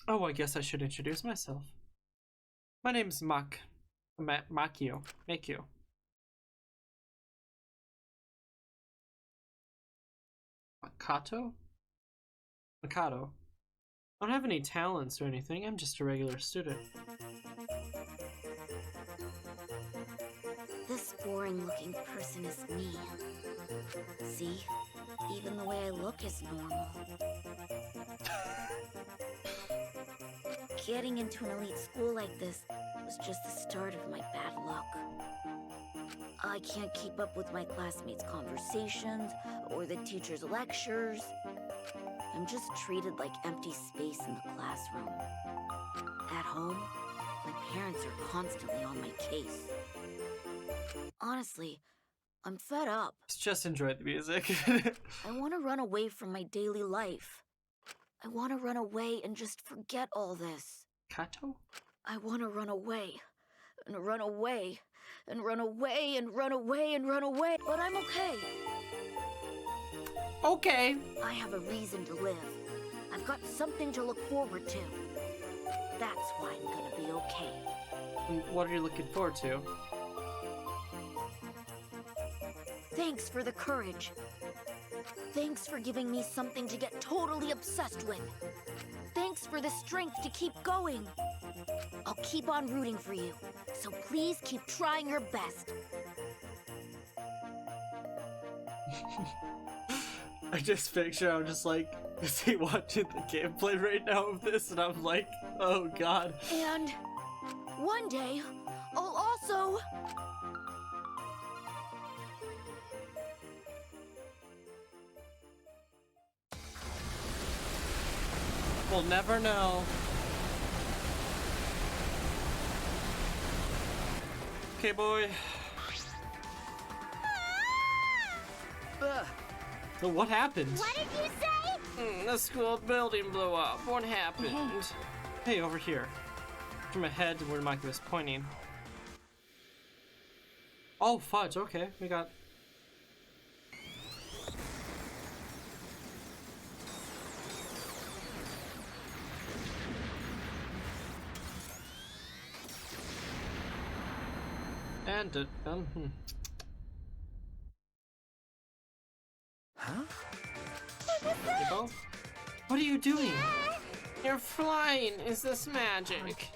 Oh, I guess I should introduce myself. My name's Makio. Makato? Mikado. I don't have any talents or anything, I'm just a regular student. This boring-looking person is me. See? Even the way I look is normal. Getting into an elite school like this was just the start of my bad luck. I can't keep up with my classmates' conversations or the teachers' lectures. I'm just treated like empty space in the classroom. At home, my parents are constantly on my case. Honestly, I'm fed up. Just enjoy the music. I want to run away from my daily life. I want to run away and just forget all this. Kato? I want to run away, and run away, and run away, and run away, and run away, but I'm okay. Okay. I have a reason to live. I've got something to look forward to. That's why I'm gonna be okay. What are you looking forward to? Thanks for the courage. Thanks for giving me something to get totally obsessed with. Thanks for the strength to keep going. I'll keep on rooting for you, so please keep trying your best. I just picture I'm just like, is he watching the gameplay right now of this? And I'm like, oh god. And one day, I'll also... We'll never know. Okay, boy. So what happened? What did you say? The school building blew up. What happened? Hey, over here. From ahead to where Mike was pointing. Oh, fudge. Okay, we got... And Huh? Kibo? What are you doing? You're flying! Is this magic?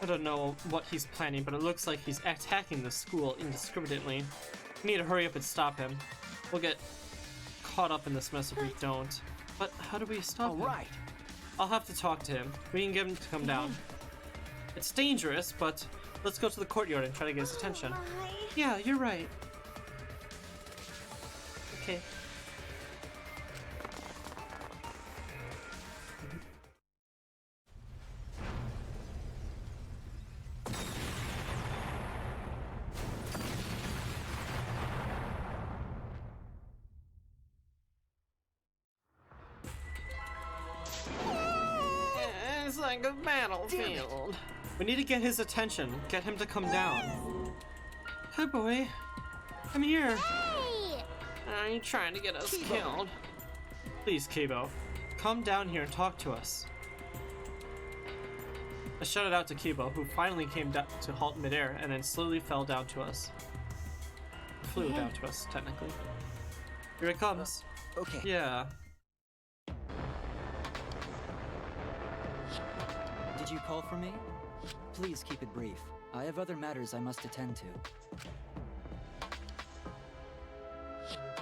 I don't know what he's planning, but it looks like he's attacking the school indiscriminately. We need to hurry up and stop him. We'll get caught up in this mess if we don't. But how do we stop him? Alright. I'll have to talk to him. We can get him to come down. It's dangerous, but let's go to the courtyard and try to get his attention. Yeah, you're right. Okay. It's like a battlefield. We need to get his attention. Get him to come down. Hi, boy. Come here. Hey! Are you trying to get us killed? Please, Kibo. Come down here and talk to us. I shouted out to Kibo, who finally came down to halt midair and then slowly fell down to us. Flew down to us, technically. Here it comes. Okay. Yeah. Did you call for me? Please keep it brief. I have other matters I must attend to.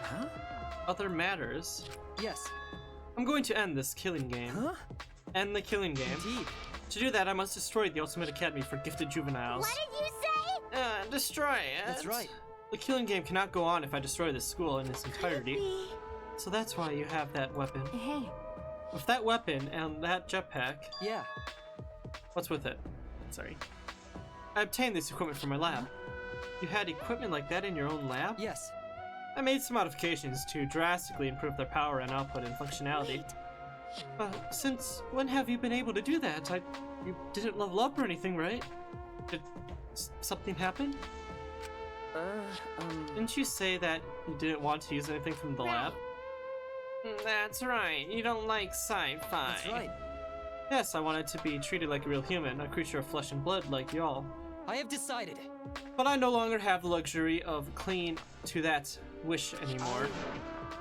Huh? Other matters? Yes. I'm going to end this killing game. Huh? End the killing game. Indeed. To do that, I must destroy the Ultimate Academy for Gifted Juveniles. What did you say? Destroy it. That's right. The killing game cannot go on if I destroy this school in its entirety. So that's why you have that weapon. Hey. With that weapon and that jetpack, Yeah. what's with it? Sorry. I obtained this equipment from my lab. You had equipment like that in your own lab? Yes. I made some modifications to drastically improve their power and output and functionality. Since when have you been able to do that? You didn't level up or anything, right? Did something happen? Didn't you say that you didn't want to use anything from the lab? That's right, you don't like sci-fi. That's right. Yes, I wanted to be treated like a real human, a creature of flesh and blood like y'all. I have decided. But I no longer have the luxury of clinging to that wish anymore.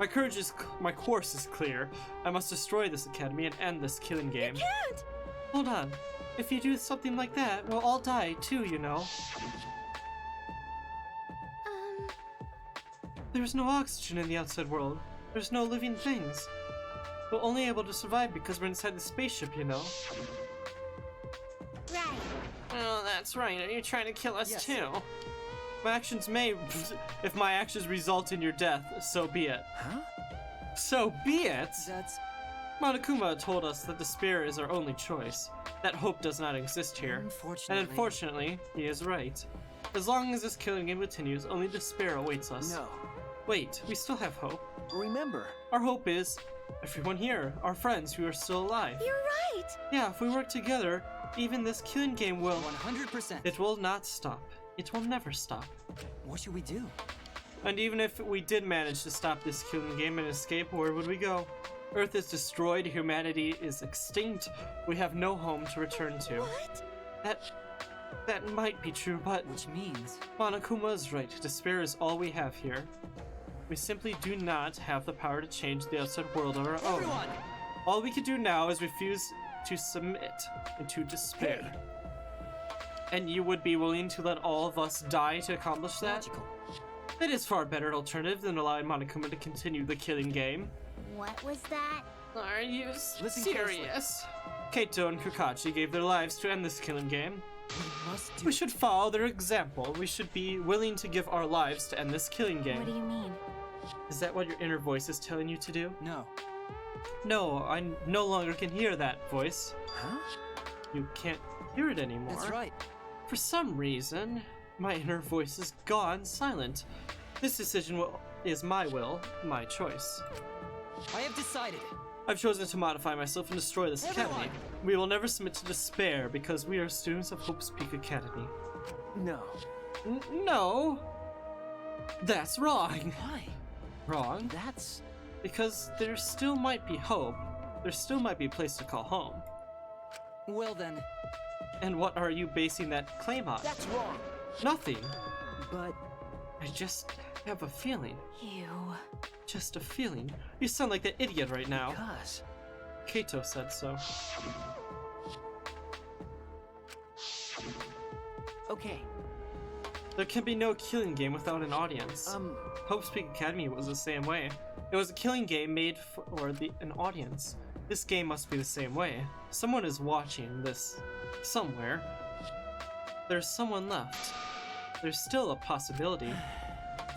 My course is clear. I must destroy this academy and end this killing game. You can't! Hold on. If you do something like that, we'll all die too, you know. There's no oxygen in the outside world. There's no living things. We're only able to survive because we're inside the spaceship, you know. Right. Oh, that's right. Are you trying to kill us Yes. too? My actions may... If my actions result in your death, so be it. Huh? So be it? That's... Monokuma told us that despair is our only choice. That hope does not exist here. Unfortunately... And unfortunately, he is right. As long as this killing game continues, only despair awaits us. No. Wait, we still have hope. Remember. Our hope is everyone here, our friends who are still alive. You're right! Yeah, if we work together, even this killing game will... 100%. It will not stop. It will never stop. What should we do? And even if we did manage to stop this killing game and escape, where would we go? Earth is destroyed, humanity is extinct, we have no home to return to. What? That might be true, but Which means... Monokuma is right. Despair is all we have here. We simply do not have the power to change the outside world of our own. Everyone! All we can do now is refuse to submit into despair. And you would be willing to let all of us die to accomplish that? Logical. That is far better alternative than allowing Monokuma to continue the killing game. What was that? Are you Listen serious? Kaito and Kakashi gave their lives to end this killing game. We must do... We should follow their example. We should be willing to give our lives to end this killing game. What do you mean? Is that what your inner voice is telling you to do? No. No, I no longer can hear that voice. Huh? You can't hear it anymore. That's right. For some reason, my inner voice is gone silent. This decision is my will, my choice. I have decided. I've chosen to modify myself and destroy this academy. We will never submit to despair because we are students of Hope's Peak Academy. No. No! That's wrong! Why? Wrong? That's... Because there still might be hope. There still might be a place to call home. Well then... And what are you basing that claim on? That's wrong. Nothing. But... I just have a feeling. You... Just a feeling. You sound like that idiot right now. Because... Kaito said so. Okay. There can be no killing game without an audience. Hope's Peak Academy was the same way. It was a killing game made for an audience. This game must be the same way. Someone is watching this somewhere. There's someone left. There's still a possibility.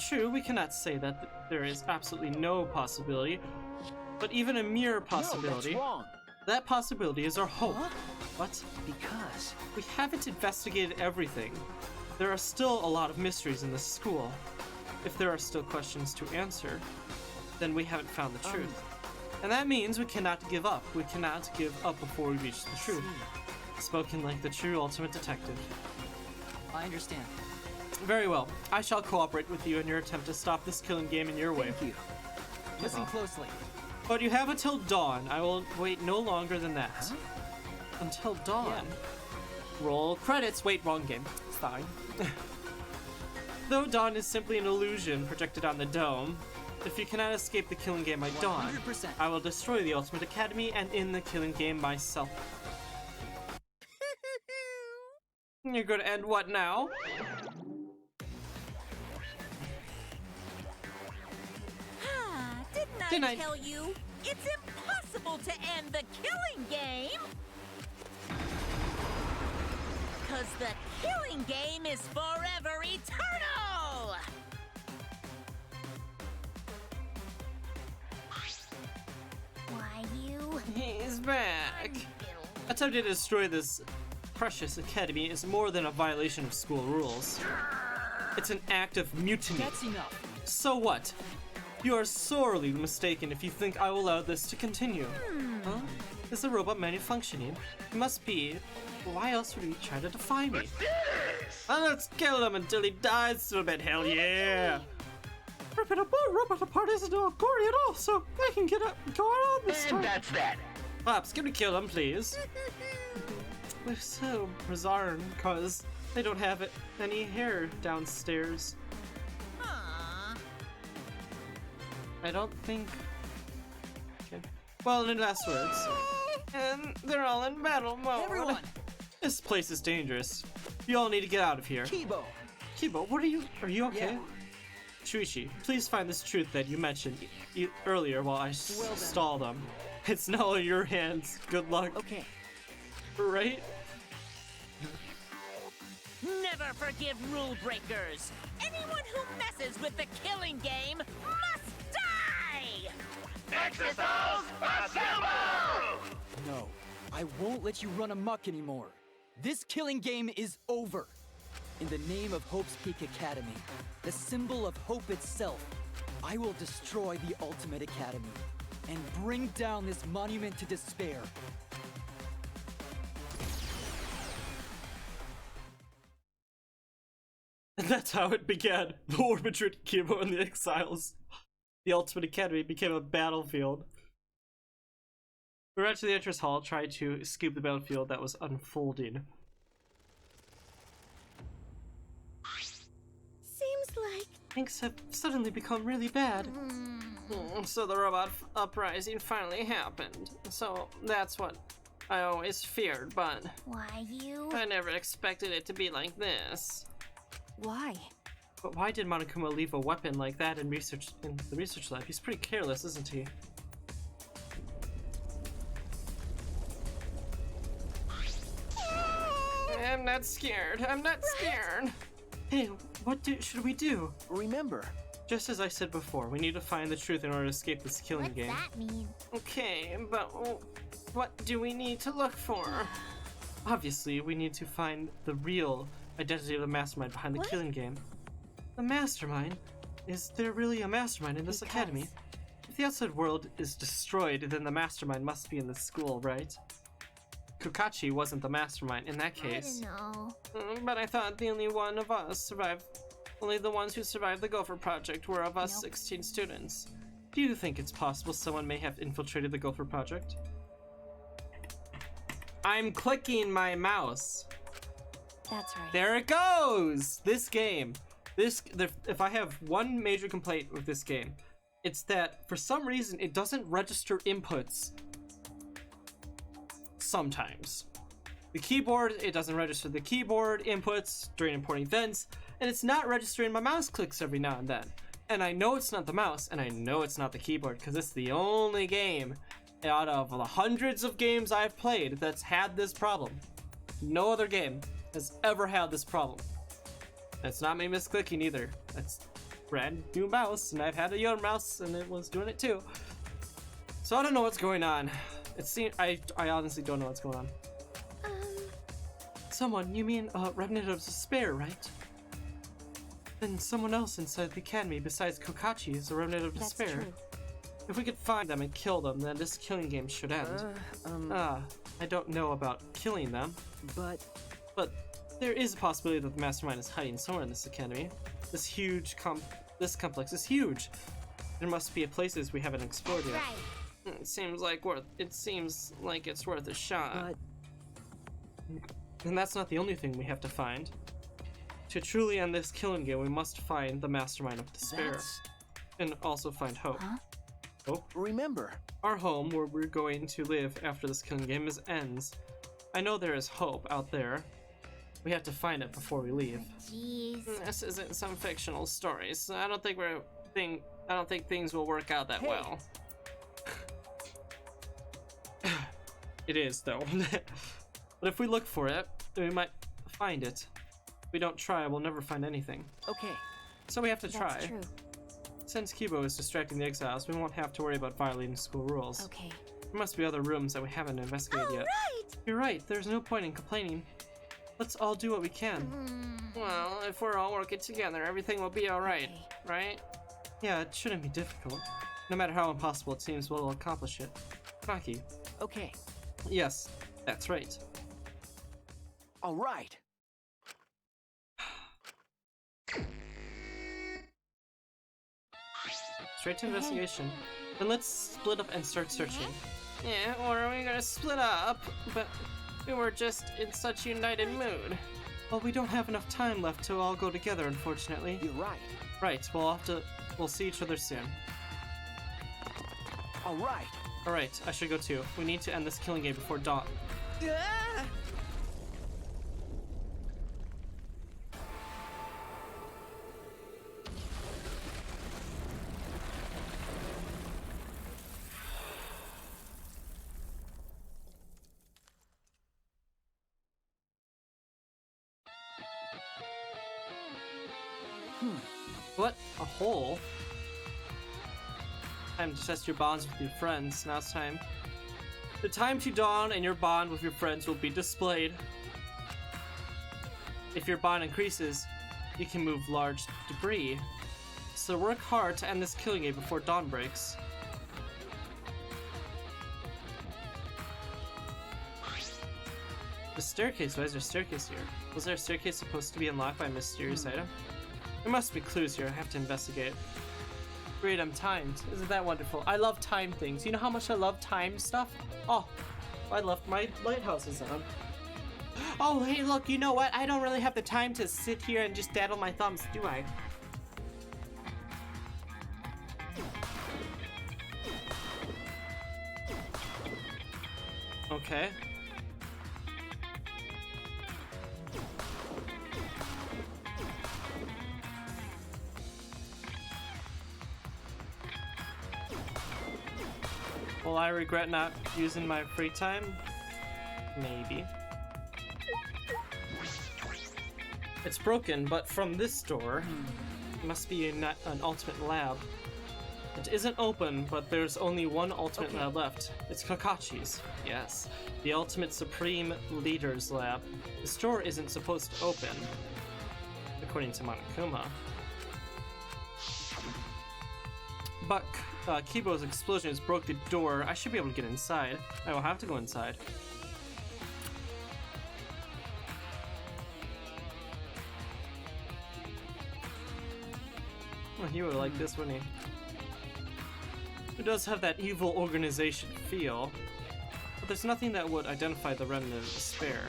True, we cannot say that there is absolutely no possibility, but even a mere possibility, No, that's wrong. that possibility is our hope. Huh? What? Because... We haven't investigated everything. There are still a lot of mysteries in this school. If there are still questions to answer, then we haven't found the truth. And that means we cannot give up. We cannot give up before we reach the truth. Spoken like the true ultimate detective. I understand. Very well. I shall cooperate with you in your attempt to stop this killing game in your way. Thank you. Listen Oh. closely. But you have until dawn. I will wait no longer than that. Huh? Until dawn. Roll credits. Wait, wrong game. It's fine. Though dawn is simply an illusion projected on the dome, if you cannot escape the killing game by dawn, 100%. I will destroy the Ultimate Academy and end the killing game myself. You're gonna end what now? Didn't I Didn't I- tell you? It's impossible to end the killing game! Cause the killing game is forever eternal! Why you? He's back. Attempting to destroy this precious academy is more than a violation of school rules. It's an act of mutiny. That's enough. So what? You are sorely mistaken if you think I will allow this to continue. Huh? Is the robot malfunctioning? It must be. Why else would he try to defy me? Let's kill him until he dies, stupid. Hell yeah! Ripping a robot apart isn't all gory at all, so I can go on this time. And that's that. Pops, can we kill them, please? We're so bizarre because they don't have any hair downstairs. Aww. I don't think... Okay. Well, in last words. And they're all in battle mode. Everyone! This place is dangerous. You all need to get out of here. Kibo! Kibo, what are you okay? Yeah. Shuichi, please find this truth that you mentioned earlier while I Well then. stall them. It's now in your hands. Good luck. Okay. Right? Never forgive rule breakers. Anyone who messes with the killing game must die! No, I won't let you run amok anymore. This killing game is over. In the name of Hope's Peak Academy, the symbol of hope itself, I will destroy the Ultimate Academy and bring down this monument to despair. And that's how it began. The war between Kibo and the Exiles. The Ultimate Academy became a battlefield. We ran to the entrance hall, tried to escape the battlefield that was unfolding. Seems like... Things have suddenly become really bad. So the robot uprising finally happened. So that's what I always feared, but Why you? I never expected it to be like this. Why? But why did Monokuma leave a weapon like that in the research lab? He's pretty careless, isn't he? I'm not scared. I'm not scared. Hey, should we do? Remember, Just as I said before, we need to find the truth in order to escape this killing What's game. that mean? Okay, but what do we need to look for? Obviously, we need to find the real identity of the mastermind behind the What? killing game. The mastermind? Is there really a mastermind in this academy? If the outside world is destroyed, then the mastermind must be in the school, right? Kokachi wasn't the mastermind in that case. I don't know. But I thought the only one of us survived. Only the ones who survived the Gopher Project were of us Nope. 16 students. Do you think it's possible someone may have infiltrated the Gopher Project? I'm clicking my mouse. That's right. There it goes! This game. If I have one major complaint with this game, it's that for some reason it doesn't register inputs. Sometimes. The keyboard, it doesn't register the keyboard inputs during important events, and it's not registering my mouse clicks every now and then. And I know it's not the mouse, and I know it's not the keyboard, because it's the only game out of the hundreds of games I've played that's had this problem. No other game has ever had this problem. And it's not me misclicking either. That's brand new mouse, and I've had a young mouse, and it was doing it too. So I don't know what's going on. I honestly don't know what's going on. Someone, you mean Remnant of Despair, right? Then someone else inside the academy besides Kokachi is a Remnant of That's Despair. true. If we could find them and kill them, then this killing game should end. I don't know about killing them, but but there is a possibility that the mastermind is hiding somewhere in this academy. This complex is huge. There must be places we haven't explored yet. Right. It seems like it's worth a shot. but And that's not the only thing we have to find. To truly end this killing game, we must find the mastermind of despair. that's... And also find Hope. Huh? Hope? Remember, Our home, where we're going to live after this killing game ends. I know there is hope out there. We have to find it before we leave. Jeez. This isn't some fictional story, so I don't think things will work out that Hey. well. It is, though. But if we look for it, then we might find it. If we don't try, we'll never find anything. okay, So we have to try. That's true. Since Kibo is distracting the exiles, we won't have to worry about violating school rules. Okay. There must be other rooms that we haven't investigated yet. Right. You're right, there's no point in complaining. Let's all do what we can. Well, if we're all working together, everything will be alright, Okay. right? Yeah, it shouldn't be difficult. No matter how impossible it seems, we'll accomplish it. Rocky. okay, Yes, that's right. all right. Straight to investigation. Then let's split up and start searching. Yeah, or are we gonna split up? But we were just in such a united mood. Well, we don't have enough time left to all go together, unfortunately. You're right. Right, we'll see each other soon. All right. Alright, I should go too. We need to end this killing game before dawn. Ah! What? A hole? Time to test your bonds with your friends. Now it's time. The time to dawn and your bond with your friends will be displayed. If your bond increases, you can move large debris. So work hard to end this killing game before dawn breaks. The staircase. Why is there a staircase here? Was there a staircase supposed to be unlocked by a mysterious item? There must be clues here. I have to investigate. Great, I'm timed. Isn't that wonderful? I love time things. You know how much I love time stuff? Oh, I left my lighthouses on. Oh, hey, look, you know what? I don't really have the time to sit here and just daddle my thumbs, do I? Okay. Will I regret not using my free time? Maybe. It's broken, but from this door, it must be an ultimate lab. It isn't open, but there's only one ultimate lab left. It's Kakachi's. Yes, the ultimate supreme leader's lab. This door isn't supposed to open, according to Monokuma. But Kibo's explosion has broke the door. I should be able to get inside. I will have to go inside. Oh, he would like this, wouldn't he? It does have that evil organization feel, but there's nothing that would identify the remnant of despair.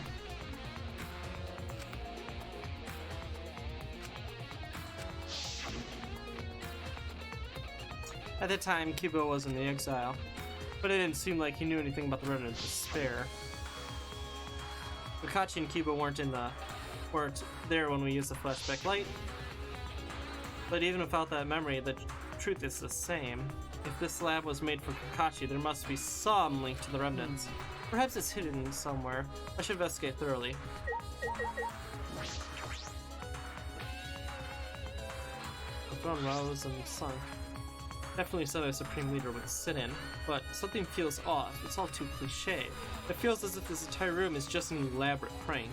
At the time, Kibo was in the exile, but it didn't seem like he knew anything about the remnant of despair. Kakashi and Kibo weren't there when we used the flashback light, but even without that memory, the truth is the same. If this lab was made for Kakashi, there must be some link to the remnants. Perhaps it's hidden somewhere. I should investigate thoroughly. The throne rose and sunk. Definitely something a Supreme Leader would sit in, but something feels off. It's all too cliche. It feels as if this entire room is just an elaborate prank.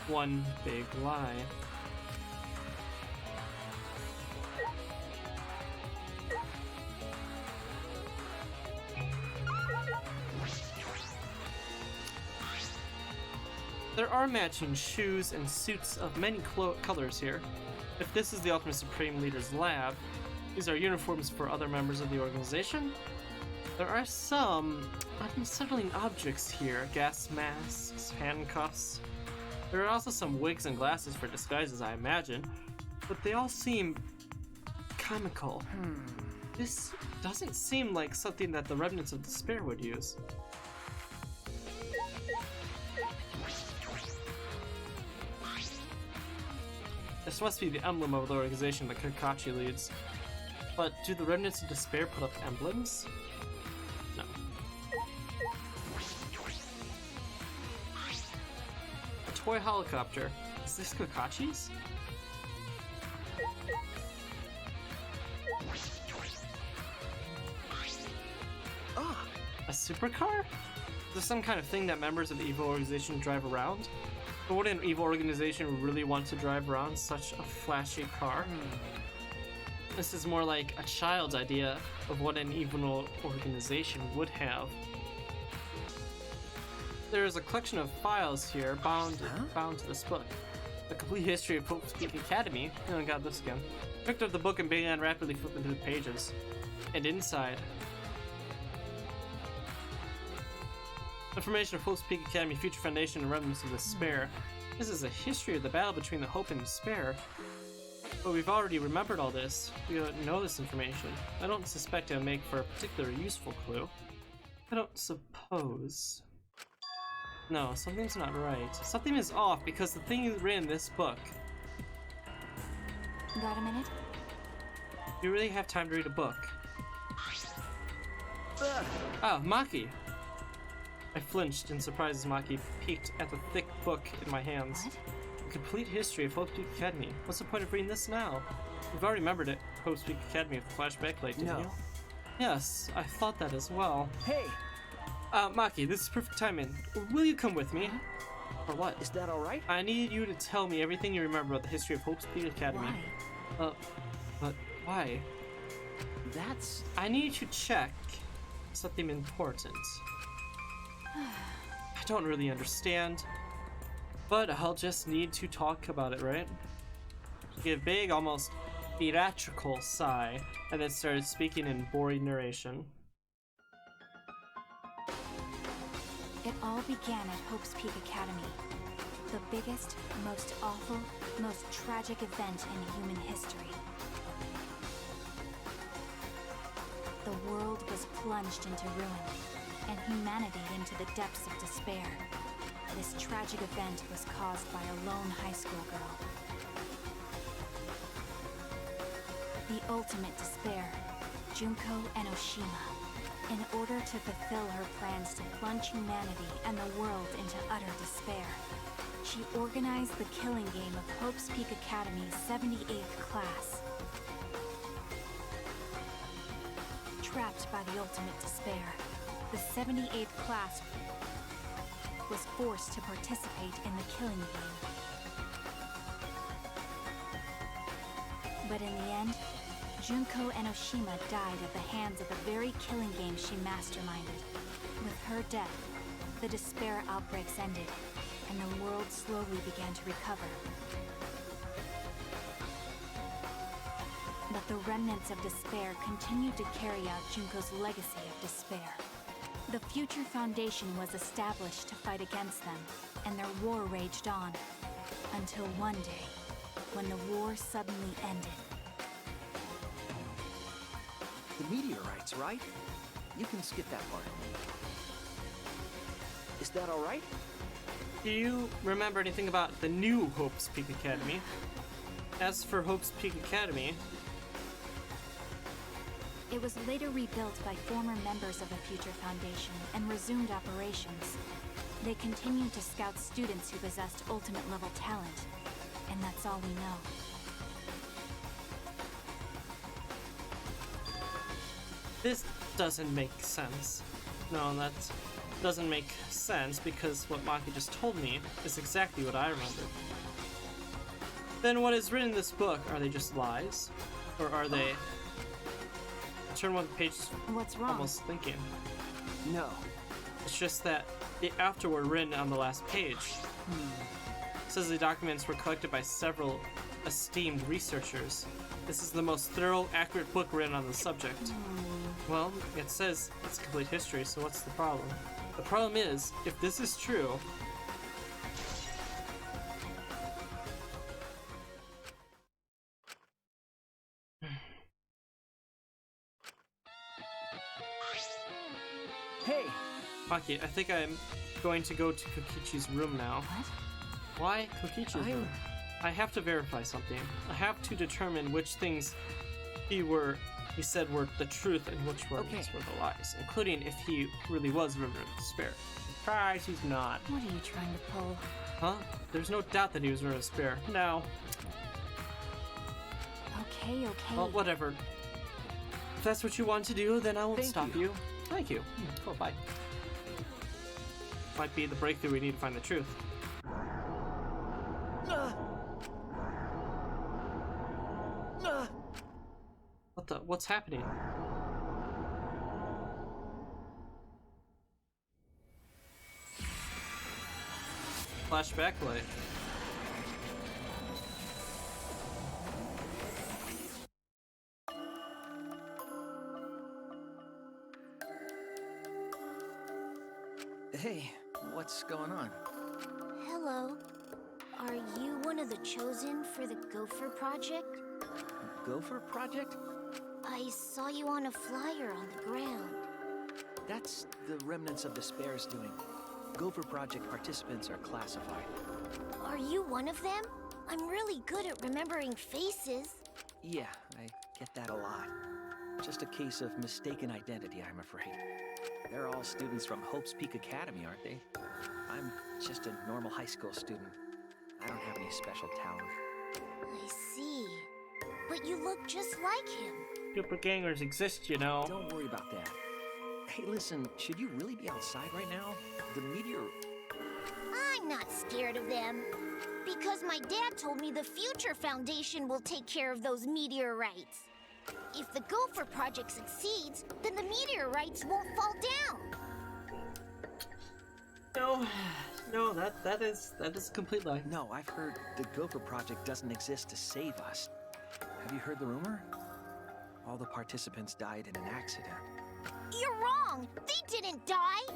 One big lie. There are matching shoes and suits of many colors here. If this is the Ultimate Supreme Leader's lab, these are uniforms for other members of the organization. There are some unsettling objects here. Gas masks, handcuffs. There are also some wigs and glasses for disguises, I imagine. But they all seem comical. This doesn't seem like something that the remnants of despair would use. This must be the emblem of the organization that Kakashi leads. But do the remnants of despair put up emblems? No. A toy helicopter. Is this Kakachi's? A supercar? Is this some kind of thing that members of the evil organization drive around? But would an evil organization really want to drive around such a flashy car? This is more like a child's idea of what an evil organization would have. There is a collection of files here bound to this book. A complete history of Hope's Peak Academy. Oh, I got this again. Picked up the book and began rapidly flipping through the pages. And inside... Information of Hope's Peak Academy, Future Foundation, and Remnants of Despair. This is a history of the battle between the Hope and Despair. But we've already remembered all this. We don't know this information. I don't suspect it would make for a particularly useful clue. I don't suppose. No, something's not right. Something is off because the thing is written in this book. Got a minute? You really have time to read a book. Ah, Maki! I flinched in surprise as Maki peeked at the thick book in my hands. What? A complete history of Hope's Peak Academy. What's the point of reading this now? You've already remembered it. Hope's Peak Academy of the flashback light, didn't you? Yes, I thought that as well. Hey, Maki, this is perfect timing. Will you come with me? For what? is that all right? I need you to tell me everything you remember about the history of Hope's Peak Academy. Why? But why? That's... I need to check something important. I don't really understand, but I'll just need to talk about it, right? Give a big, almost theatrical sigh, and then started speaking in boring narration. It all began at Hope's Peak Academy. The biggest, most awful, most tragic event in human history. The world was plunged into ruin, and humanity into the depths of despair. This tragic event was caused by a lone high school girl. The ultimate despair, Junko Enoshima. In order to fulfill her plans to plunge humanity and the world into utter despair, she organized the killing game of Hope's Peak Academy's 78th class. Trapped by the ultimate despair, the 78th class was forced to participate in the killing game. But in the end, Junko Enoshima died at the hands of the very killing game she masterminded. With her death, the despair outbreaks ended, and the world slowly began to recover. But the remnants of despair continued to carry out Junko's legacy of despair. The Future Foundation was established to fight against them, and their war raged on. Until one day, when the war suddenly ended. The meteorites, right? You can skip that part. Is that all right? Do you remember anything about the new Hope's Peak Academy? As for Hope's Peak Academy, It was later rebuilt by former members of the Future Foundation and resumed operations. They continued to scout students who possessed ultimate level talent, and that's all we know. this doesn't make sense. No, that doesn't make sense because what Maki just told me is exactly what I remembered. Then what is written in this book, are they just lies? Or are they... Turn one page, What's wrong? almost thinking. No. It's just that the afterword written on the last page says the documents were collected by several esteemed researchers. This is the most thorough, accurate book written on the subject. Well, it says it's complete history, so what's the problem? The problem is, if this is true, Hey, Maki, I think I'm going to go to Kokichi's room now. What? Why Kokichi's room? I have to verify something. I have to determine which things he said were the truth and which ones were the lies, including if he really was River of Despair. Surprise, he's not. What are you trying to pull? Huh? There's no doubt that he was River of Despair. No. Okay, okay. Well, whatever. If that's what you want to do, then I won't Thank stop you. you. Thank you. Cool, bye. Might be the breakthrough we need to find the truth. What's happening? Flashback light. Hey, Hello. Are you one of the chosen for the Gopher Project? Gopher Project? I saw you on a flyer on the ground. That's the remnants of Despair's doing. Gopher Project participants are classified. Are you one of them? I'm really good at remembering faces. Yeah, I get that a lot. Just a case of mistaken identity, I'm afraid. They're all students from Hope's Peak Academy, aren't they? I'm just a normal high school student. I don't have any special talent. I see. But you look just like him. Doppelgangers exist, you know. Don't worry about that. Hey, listen, should you really be outside right now? The meteor... I'm not scared of them. Because my dad told me the Future Foundation will take care of those meteorites. If the Gopher Project succeeds, then the meteorites won't fall down. No, that is a complete lie. No, I've heard the Gopher Project doesn't exist to save us. Have you heard the rumor? All the participants died in an accident. You're wrong! They didn't die!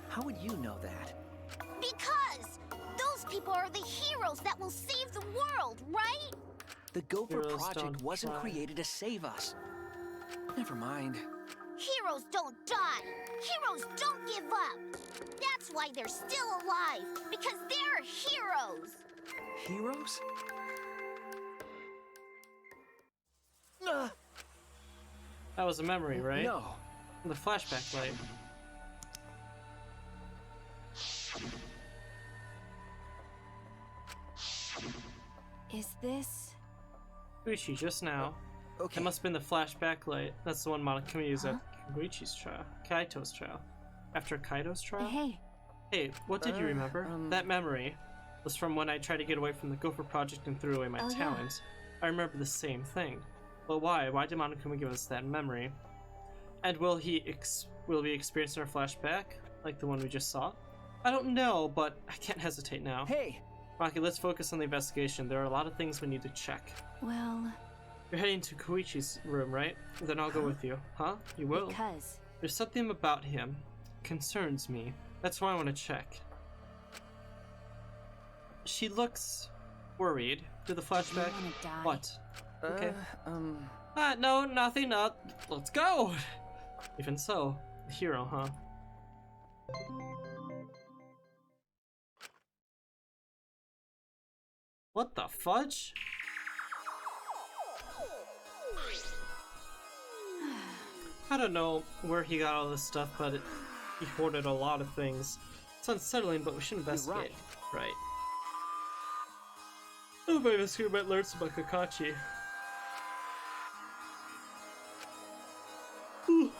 How would you know that? Because those people are the heroes that will save the world, right? The Gopher Heroes Project don't wasn't die. created to save us. Never mind. Heroes don't die. Heroes don't give up. That's why they're still alive, because they're heroes. Heroes? That was a memory, right? No. The flashback light. Is this... Koichi, just now. Okay. It must have been the flashback light. That's the one Monokuma used at Koichi's trial. Kaito's trial. After Kaito's trial? Hey, Hey, what did you remember? That memory was from when I tried to get away from the Gopher Project and threw away my Oh, yeah. talents. I remember the same thing. But why? Why did Monokuma give us that memory? And will we experience our flashback, like the one we just saw? I don't know, but I can't hesitate now. Hey! Rocky, let's focus on the investigation. There are a lot of things we need to check. well, You're heading to Koichi's room, right? Then I'll go with you. Huh? You will? because... There's something about him concerns me. That's why I want to check. She looks worried. Did the flashback? wanna die? What? Okay. Uh, No, nothing. Let's go. Even so, the hero, huh? What the fudge? I don't know where he got all this stuff, but he hoarded a lot of things. It's unsettling, but we should investigate. Right. Oh, my investigator might learn some about Kakashi. Whew.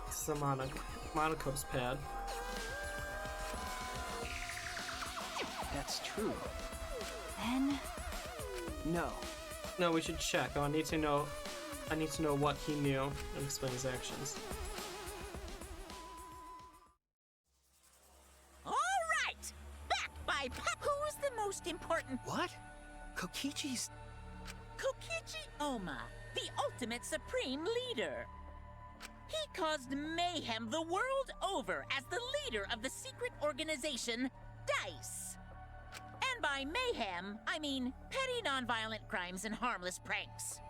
This is a Monaco's pad. that's true. Then... No. No, we should check. I need to know what he knew and explain his actions. All right! Back by who's the most important? What? Kokichi's... Kokichi Oma, the ultimate supreme leader. He caused mayhem the world over as the leader of the secret organization, DICE. And by mayhem, I mean petty nonviolent crimes and harmless pranks.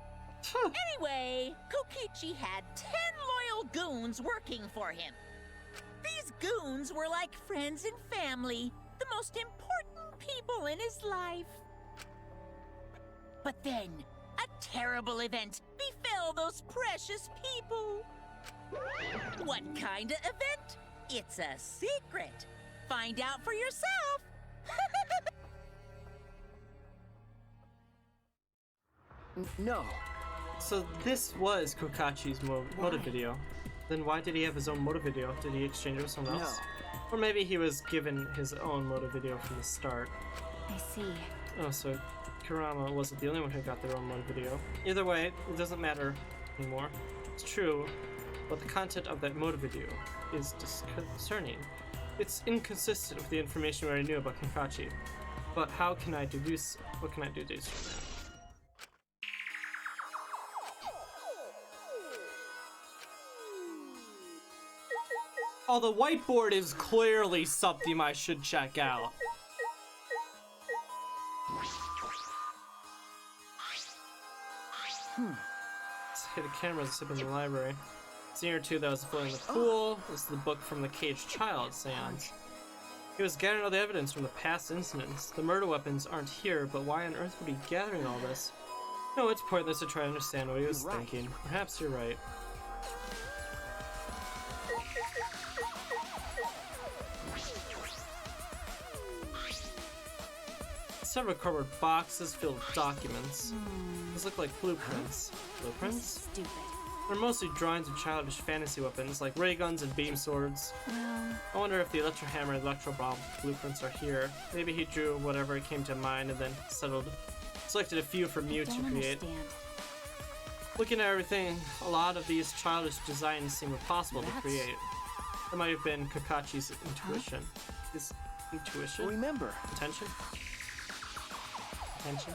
Anyway, Kokichi had 10 loyal goons working for him. These goons were like friends and family, the most important people in his life. But then, a terrible event befell those precious people. What kind of event? It's a secret. Find out for yourself. No. So this was Kokachi's motive video. Then why did he have his own motive video? Did he exchange it with someone else? Or maybe he was given his own motive video from the start. I see. Oh, so Kurama wasn't the only one who got their own motive video. Either way, it doesn't matter anymore. It's true, but the content of that motive video is disconcerting. It's inconsistent with the information we already knew about Kakashi. But how can I deduce? What can I deduce from that? Oh, the whiteboard is clearly something I should check out. Let's hit a camera zip in the library. Senior 2 that was floating in the pool. This is the book from the caged child seance. He was gathering all the evidence from the past incidents. The murder weapons aren't here, but why on earth would he be gathering all this? No, it's pointless to try to understand what he was thinking. Perhaps you're right. Several cardboard boxes filled with documents. These look like blueprints. Blueprints? Stupid. They're mostly drawings of childish fantasy weapons, like ray guns and beam swords. Well, I wonder if the electro hammer and electro bomb blueprints are here. Maybe he drew whatever came to mind and then selected a few for Mew to don't create. understand. Looking at everything, a lot of these childish designs seem impossible to create. That might have been Kakachi's intuition. His intuition? Remember. Attention? Attention?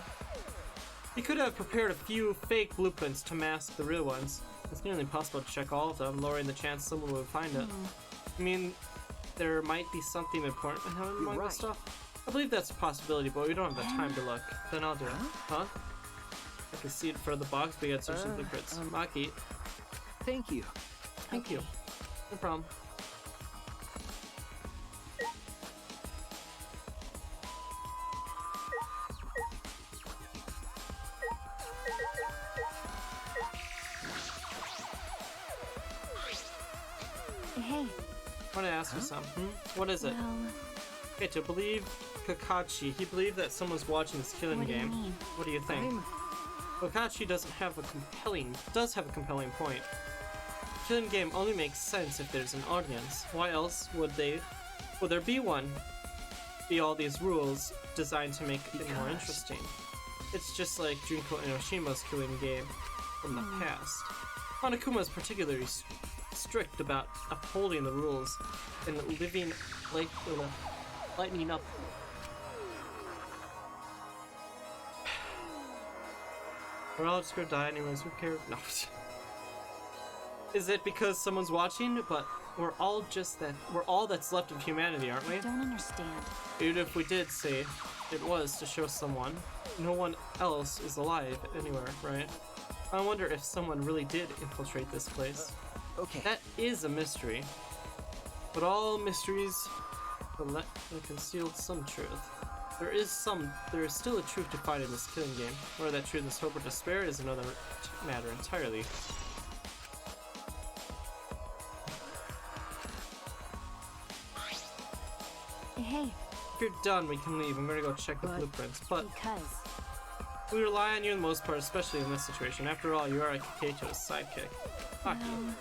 He could have prepared a few fake blueprints to mask the real ones. It's nearly impossible to check all of them, lowering the chance someone would find it. I mean, there might be something important among this stuff. I believe that's a possibility, but we don't have the time to look. Then I'll do it. Huh? I can see it for the box, but you had search the blueprints. Maki. Thank you. Thank you. No problem. Hey, I want to ask you something. What is it? well, Okay, to believe Kakashi, he believed that someone's watching this killing what do you game. mean? What do you think? Kakashi does have a compelling point. Killing game only makes sense if there's an audience. Why else would there be one? Be all these rules designed to make it more interesting. It's just like Junko Enoshima's killing game from the past. Monokuma is particularly strict about upholding the rules and living like lightening up. We're all just gonna die anyways, who cares? No. Is it because someone's watching? But we're all that's left of humanity, aren't we? I don't understand. Even if we did say it was to show someone, no one else is alive anywhere, right? I wonder if someone really did infiltrate this place. Okay. That is a mystery. But all mysteries have concealed some truth. There is still a truth to find in this killing game. Whether that truth is hope or despair is another matter entirely. Hey, If you're done, we can leave. I'm gonna go check the blueprints. But because we rely on you in the most part, especially in this situation. After all, you are Kaito's sidekick. Maki.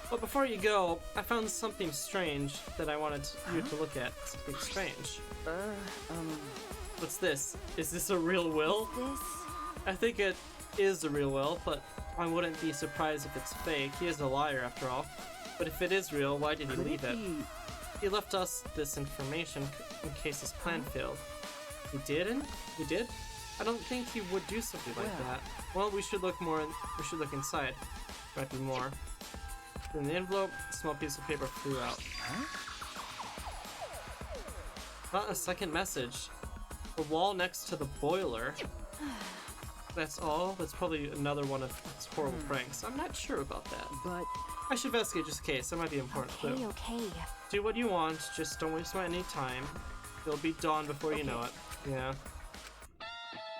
But before you go, I found something strange that I wanted you to look at. Something strange. What's this? Is this a real will? this, I think it is a real will, but I wouldn't be surprised if it's fake. He is a liar after all. But if it is real, why did he leave it? He left us this information in case his plan failed. He didn't? He did? I don't think he would do something like that. Well, we should look inside. Might be more. In the envelope, a small piece of paper flew out. Not a second message. The wall next to the boiler. That's all? That's probably another one of his horrible pranks. I'm not sure about that. But I should investigate just in case. That might be important too. okay. Do what you want, just don't waste any time. It'll be dawn before you know it. Yeah.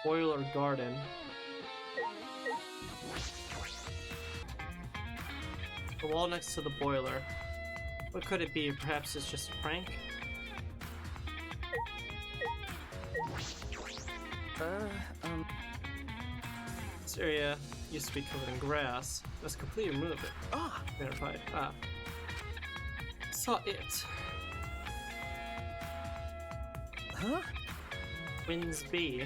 Boiler garden. The wall next to the boiler. What could it be? Perhaps it's just a prank? This area used to be covered in grass. Let's completely remove it. Verified. Saw it. huh? Winds B.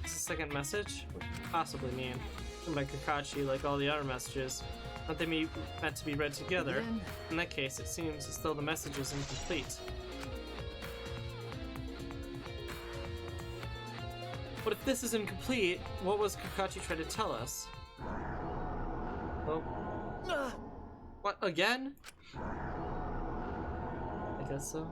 Is the second message? What could it possibly mean? Written by Kakashi, like all the other messages. Aren't they meant to be read together? Then- In that case, it seems as though the message is incomplete. But if this is incomplete, what was Kakashi trying to tell us? Oh. What, again? guess so.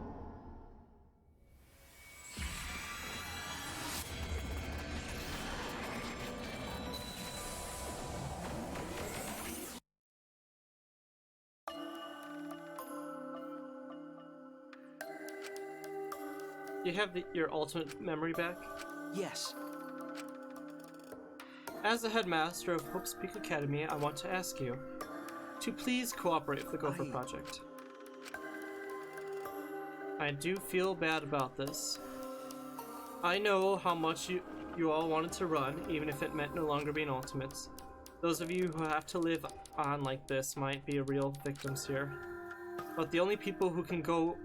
You have your ultimate memory back? Yes. As the headmaster of Hope's Peak Academy, I want to ask you to please cooperate with the Gopher Project. I do feel bad about this. I know how much you all wanted to run, even if it meant no longer being ultimates. Those of you who have to live on like this might be real victims here. But the only people who can go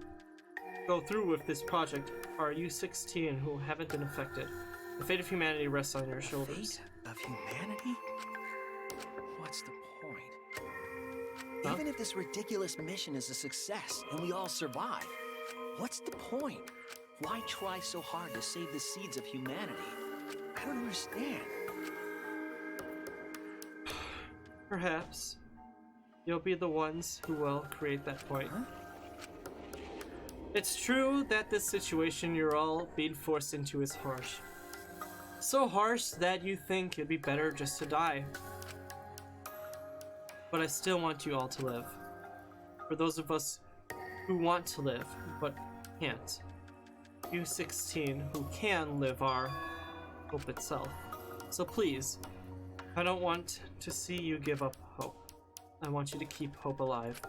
through with this project are you 16 who haven't been affected. The fate of humanity rests on your shoulders. Fate of humanity? What's the point? Huh? Even if this ridiculous mission is a success and we all survive, what's the point? Why try so hard to save the seeds of humanity? I don't understand. Perhaps you'll be the ones who will create that point. Huh? It's true that this situation you're all being forced into is harsh. So harsh that you think it'd be better just to die. But I still want you all to live. For those of us who want to live, but can't. You 16 who can live are hope itself. So please, I don't want to see you give up hope. I want you to keep hope alive.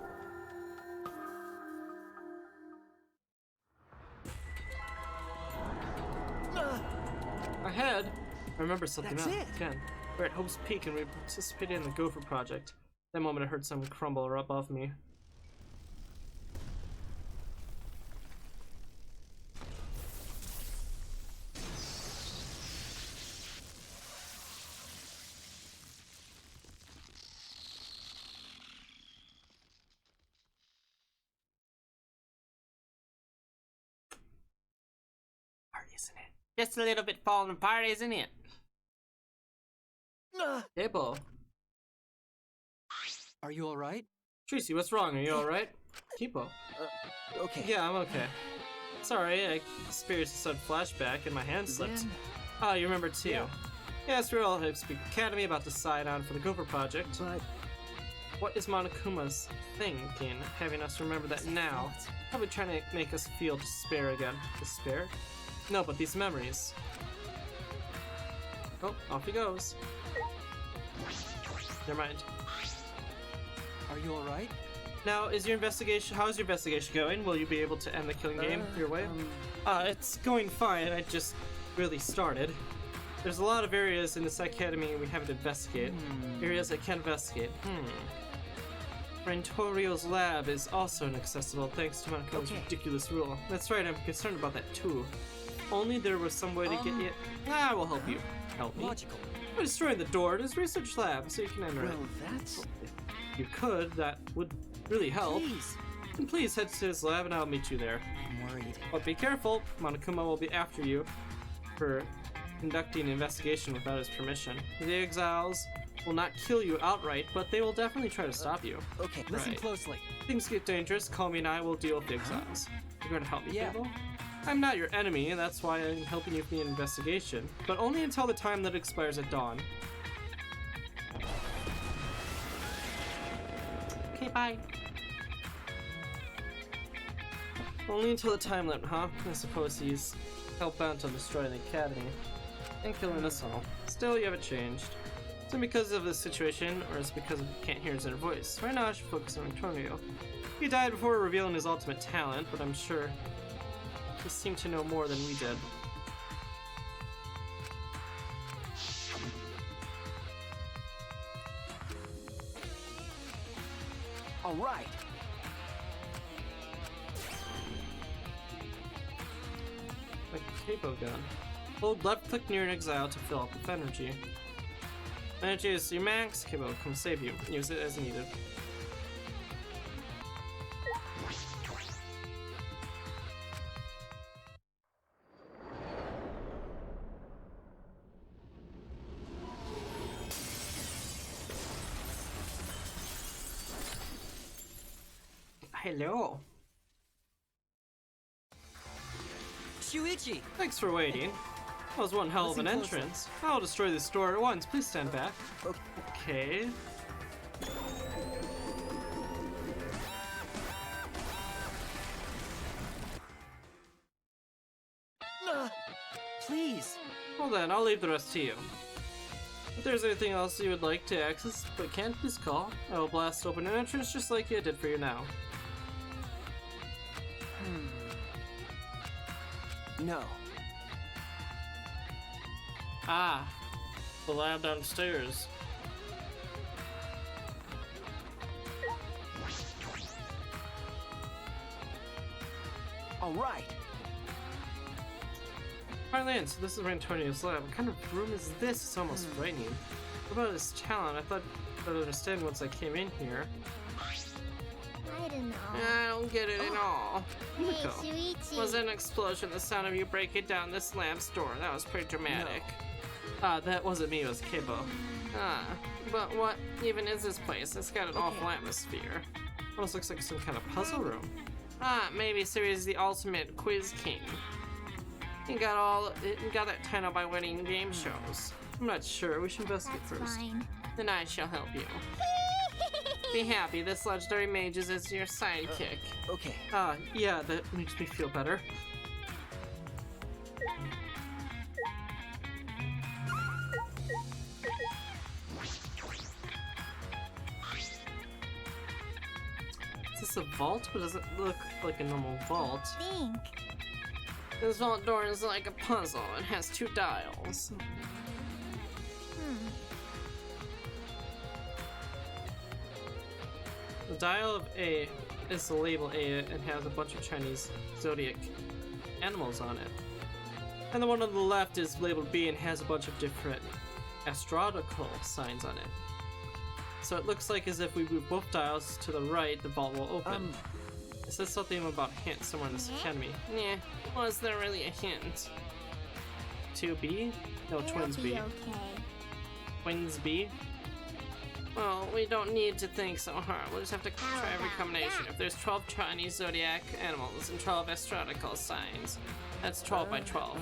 Ahead, I remember something That's else. it. Again, we're at Hope's Peak and we participated in the Gopher Project. That moment I heard someone crumble above me. Isn't it? Just a little bit falling apart, isn't it? Debo. Are you alright? Tracy, what's wrong? Are you alright? Kipo. Okay. Yeah, I'm okay. Sorry, I experienced a sudden flashback and my hand slipped. Then- Oh, you remember too. Yeah. Yes, we're all at Hope's Peak Academy about to sign on for the Gopher Project. But What is Monokuma's thinking, having us remember that now? Probably trying to make us feel despair again. Despair? No, but these memories. Oh, off he goes. Never mind. Are you alright? Now, how's your investigation going? Will you be able to end the killing game your way? It's going fine. I just really started. There's a lot of areas in this academy we haven't investigated. Areas I can't investigate. Rentorio's lab is also inaccessible thanks to Monokuma's ridiculous rule. That's right, I'm concerned about that too. Only there was some way to get it. I will help you. Help me. Logical. By destroying the door to his research lab so you can enter it. well, that's If you could, that would really help. Please. And please head to his lab and I'll meet you there. I'm worried. But be careful, Monokuma will be after you for conducting an investigation without his permission. The exiles will not kill you outright, but they will definitely try to stop you. Okay, listen Right. closely. If things get dangerous, Komi and I will deal with the exiles. You're going to help me, Yeah. Fable? I'm not your enemy, and that's why I'm helping you with the investigation, but only until the time that expires at dawn. Okay, bye. Only until the time limit, huh? I suppose he's hell-bound to destroy the academy and killing us all. Still, you haven't changed. Is it because of this situation, or is it because you can't hear his inner voice? Right now, I should focus on Antonio. He died before revealing his ultimate talent, but I'm sure he seemed to know more than we did. all right. Like a capo gun. Hold left click near an exile to fill up with energy. Energy is your max, Kibo will come save you. Use it as needed. Hello. Shuichi! Thanks for waiting. That was one hell of an Listen closer. entrance. I'll destroy this door at once. Please stand back. Okay. Please! Well then, I'll leave the rest to you. If there's anything else you would like to access but can't, please call. I will blast open an entrance just like I did for you now. No. Ah, the lab downstairs. All right. Finally in, so this is Antonio's lab. What kind of room is this? It's almost frightening. What about his talent? I thought I'd understand once I came in here. I don't know. I don't get it at all. Hey, Himiko, Shuichi. was an explosion, the sound of you breaking down this lab's door. That was pretty dramatic. That wasn't me, it was Keibo. But what even is this place? It's got an awful atmosphere. Almost looks like some kind of puzzle room. Maybe Sirius is the ultimate quiz king. He got that title by winning game shows. I'm not sure, we should investigate That's first. fine. Then I shall help you. Be happy, this legendary mage is your sidekick. Okay. Yeah, that makes me feel better. Is this a vault? But it doesn't look like a normal vault. Think. This vault door is like a puzzle. It has two dials. The dial of A is the label A and has a bunch of Chinese zodiac animals on it. And the one on the left is labeled B and has a bunch of different astrological signs on it. So it looks like as if we move both dials to the right, the vault will open. It says something about a hint somewhere in this academy. Nah, was there really a hint? 2B? No, It'll twins be B. okay. Twins B? Well, we don't need to think so hard. We'll just have to How try every about combination. that? If there's 12 Chinese zodiac animals and 12 astrological signs, that's 12 by 12.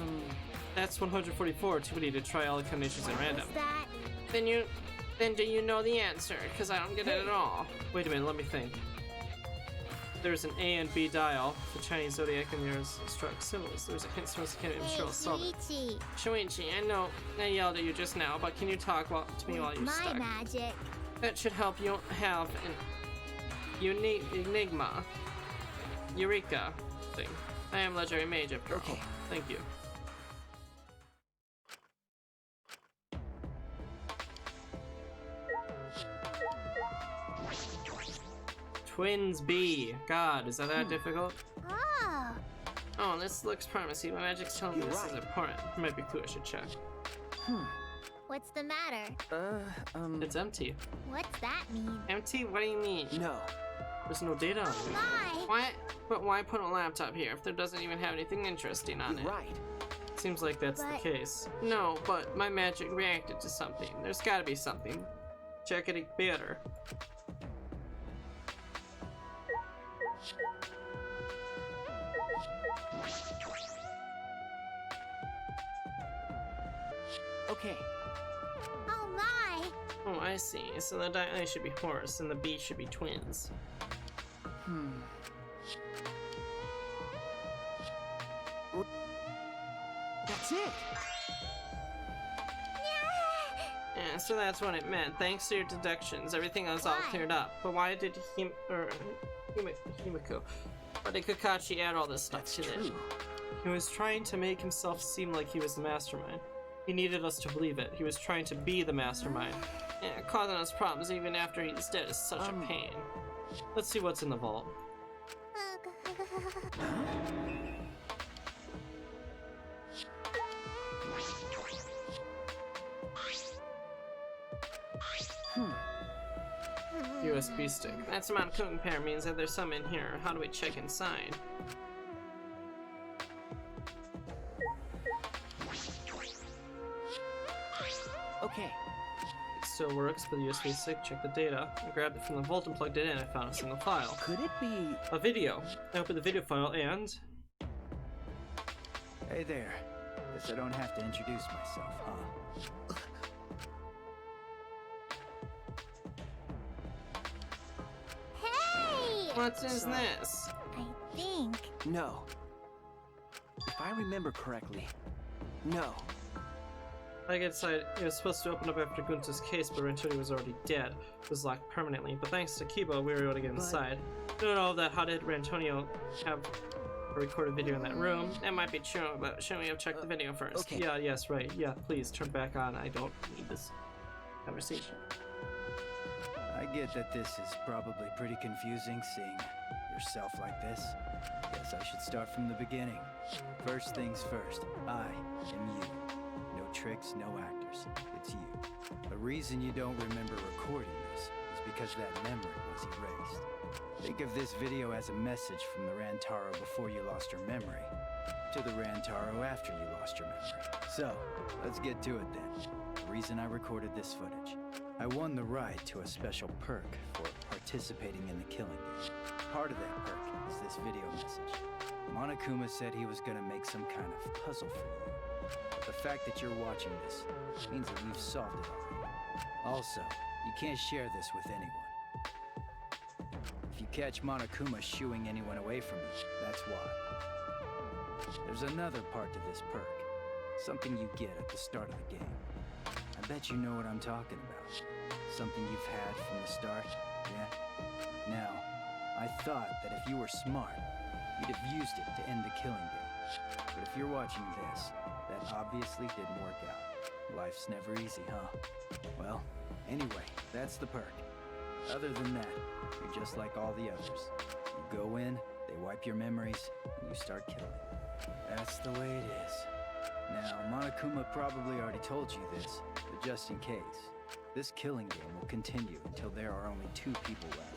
That's 144. Too many to try all the combinations at random. What's that? Then do you know the answer? Because I don't get it at all. Wait a minute, let me think. There's an A and B dial for Chinese zodiac and there's struck symbols. There's a hint someone can't even Hey, sure I'll solve it. Shuichi. Shuichi, I know I yelled at you just now, but can you talk to me while you're My stuck? magic. That should help you have an unique enigma. Eureka thing. I am legendary mage after all. Okay. Thank you. Twins B. God, is that difficult? Oh. Oh, this looks promising. My magic's telling me You're this is right. important. There might be a clue I should check. What's the matter? It's empty. What's that mean? Empty? What do you mean? No. There's no data on it. My. Why? But why put a laptop here if there doesn't even have anything interesting on You're it? right. Seems like that's But- the case. No, but my magic reacted to something. There's gotta be something. Check it better. Okay. Oh my. Oh, I see. So the A should be horse and the B should be twins. That's it. Yeah, so that's what it meant. Thanks to your deductions, everything was all Why? cleared up. But why did Himiko, why did Kakashi add all this stuff That's to true. it? He was trying to make himself seem like he was the mastermind. He needed us to believe it. He was trying to be the mastermind. Yeah, causing us problems even after he's dead is such a pain. Let's see what's in the vault. USB stick. That's amount of cooking pair means that there's some in here. How do we check inside? Okay. It still works, but the USB stick, check the data. I grabbed it from the vault and plugged it in. I found a single file. Could it be? A video. I opened the video file and... Hey there. Guess I don't have to introduce myself, huh? Hey! What is Sorry. this? I think. No. If I remember correctly, no. Like I said, it was supposed to open up after Gunta's case, but Ranchoni was already dead. It was locked permanently, but thanks to Kiba, we were able to get inside. Don't know that how did Rantonio have a recorded video in that room? That might be true, but shouldn't we have checked the video first? Okay. Yeah, yes, right. Yeah, please turn back on. I don't need this conversation. I get that this is probably pretty confusing seeing yourself like this. Guess I should start from the beginning. First things first, I am you. No tricks, no actors. It's you. The reason you don't remember recording this is because that memory was erased. Think of this video as a message from the Rantaro before you lost your memory to the Rantaro after you lost your memory. So, let's get to it then. The reason I recorded this footage. I won the right to a special perk for participating in the killing game. Part of that perk is this video message. Monokuma said he was gonna make some kind of puzzle for you. But the fact that you're watching this means that you've solved it already. Also, you can't share this with anyone. If you catch Monokuma shooing anyone away from you, that's why. There's another part to this perk. Something you get at the start of the game. I bet you know what I'm talking about. Something you've had from the start, yeah? Now, I thought that if you were smart, you'd have used it to end the killing game. But if you're watching this, that obviously didn't work out. Life's never easy, huh? Well, anyway, that's the perk. Other than that, you're just like all the others. You go in, they wipe your memories, and you start killing. That's the way it is. Now, Monokuma probably already told you this, but just in case, this killing game will continue until there are only 2 people left.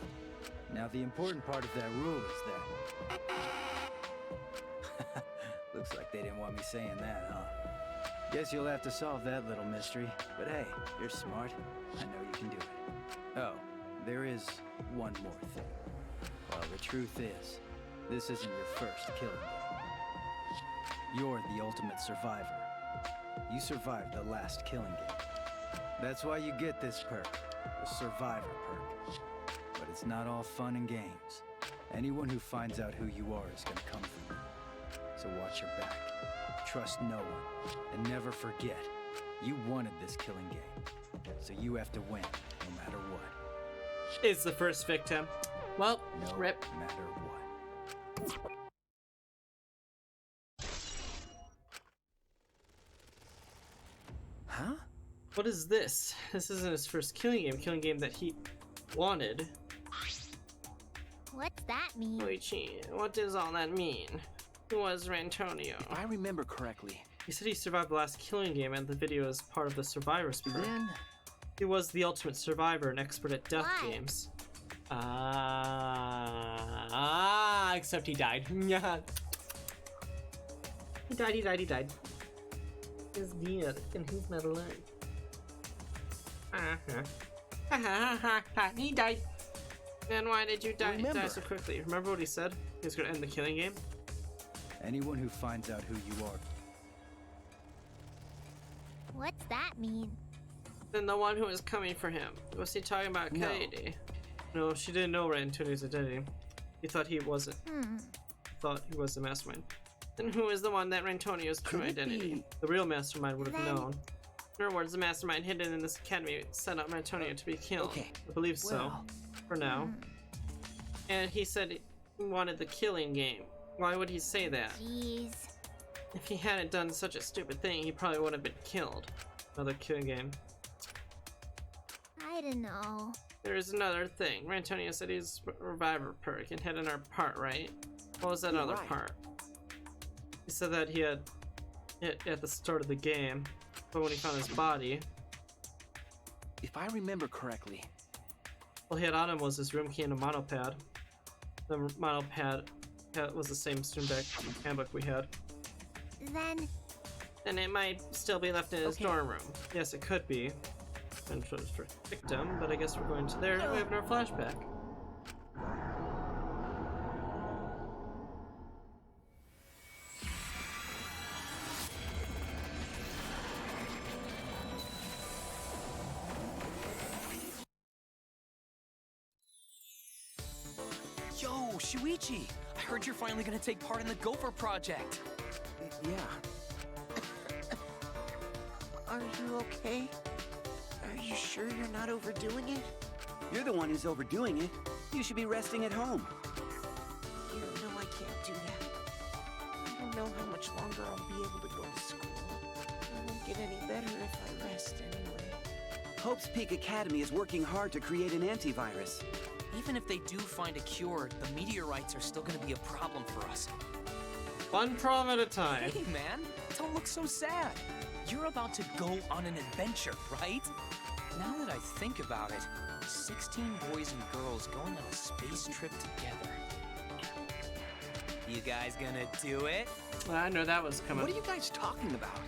Now, the important part of that rule is that... Looks like they didn't want me saying that, huh? Guess you'll have to solve that little mystery, but hey, you're smart. I know you can do it. Oh, there is one more thing. Well, the truth is, this isn't your first killing game. You're the ultimate survivor. You survived the last killing game. That's why you get this perk, the Survivor perk. But it's not all fun and games. Anyone who finds out who you are is gonna come for you. So watch your back. Trust no one. And never forget, you wanted this killing game. So you have to win, no matter what. Is the first victim. Well, No rip. matter what. Huh? What is this? This isn't his first killing game that he wanted. What's that mean? Luigi, what does all that mean? Who was Rantonio? If I remember correctly, He said he survived the last killing game and the video is part of the Survivor's perk. then He was the ultimate survivor, an expert at death Why? games. Except he died. Yeah. He died. He's dead, and he's not alive. He died. Then why did you die? Remember. Die so quickly? Remember what he said? He was gonna end the killing game? Anyone who finds out who you are. What's that mean? Then the one who was coming for him. Was he talking about No. Kaede? No, she didn't know Rantonio's identity. He thought he wasn't. Thought he was the mastermind. Then who is the one that Rantonio's true Could it identity? be- The real mastermind would have Then- known. In other words, the mastermind hidden in this academy set up Rantonio to be killed. Okay, I believe so. well. For now. And he said he wanted the killing game. Why would he say that? Jeez. If he hadn't done such a stupid thing, he probably would have been killed. Another killing game. I don't know. There's another thing. Rantonio said he's Survivor perk and had another part, right? What was that You're other right. part? He said that he had it at the start of the game, but when he found his body, if I remember correctly, all he had on him was his room key and a monopad. The monopad was the same student deck handbook we had. Then, And it might still be left in his Okay. dorm room. Yes, it could be. And for victim, but I guess we're going to there. We have our flashback. Shuichi! I heard you're finally gonna take part in the Gopher project. Yeah. Are you okay? Are you sure you're not overdoing it? You're the one who's overdoing it. You should be resting at home. You know I can't do that. I don't know how much longer I'll be able to go to school. I won't get any better if I rest anyway. Hope's Peak Academy is working hard to create an antivirus. Even if they do find a cure, the meteorites are still gonna be a problem for us. One problem at a time. Hey, man, don't look so sad. You're about to go on an adventure, right? Now that I think about it, 16 boys and girls going on a space trip together. You guys gonna do it? I know that was coming. What are you guys talking about?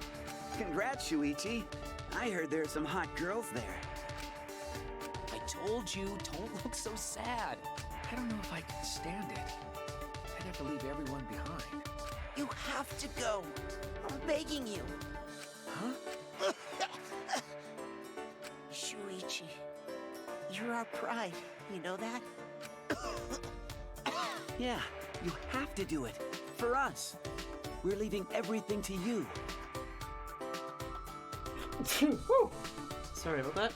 Congrats, Shuichi. I heard there are some hot girls there. I told you, don't look so sad. I don't know if I can stand it. I'd have to leave everyone behind. You have to go. I'm begging you. Huh? Shuichi, you're our pride. You know that? Yeah, you have to do it. For us. We're leaving everything to you. Whew. Sorry about that.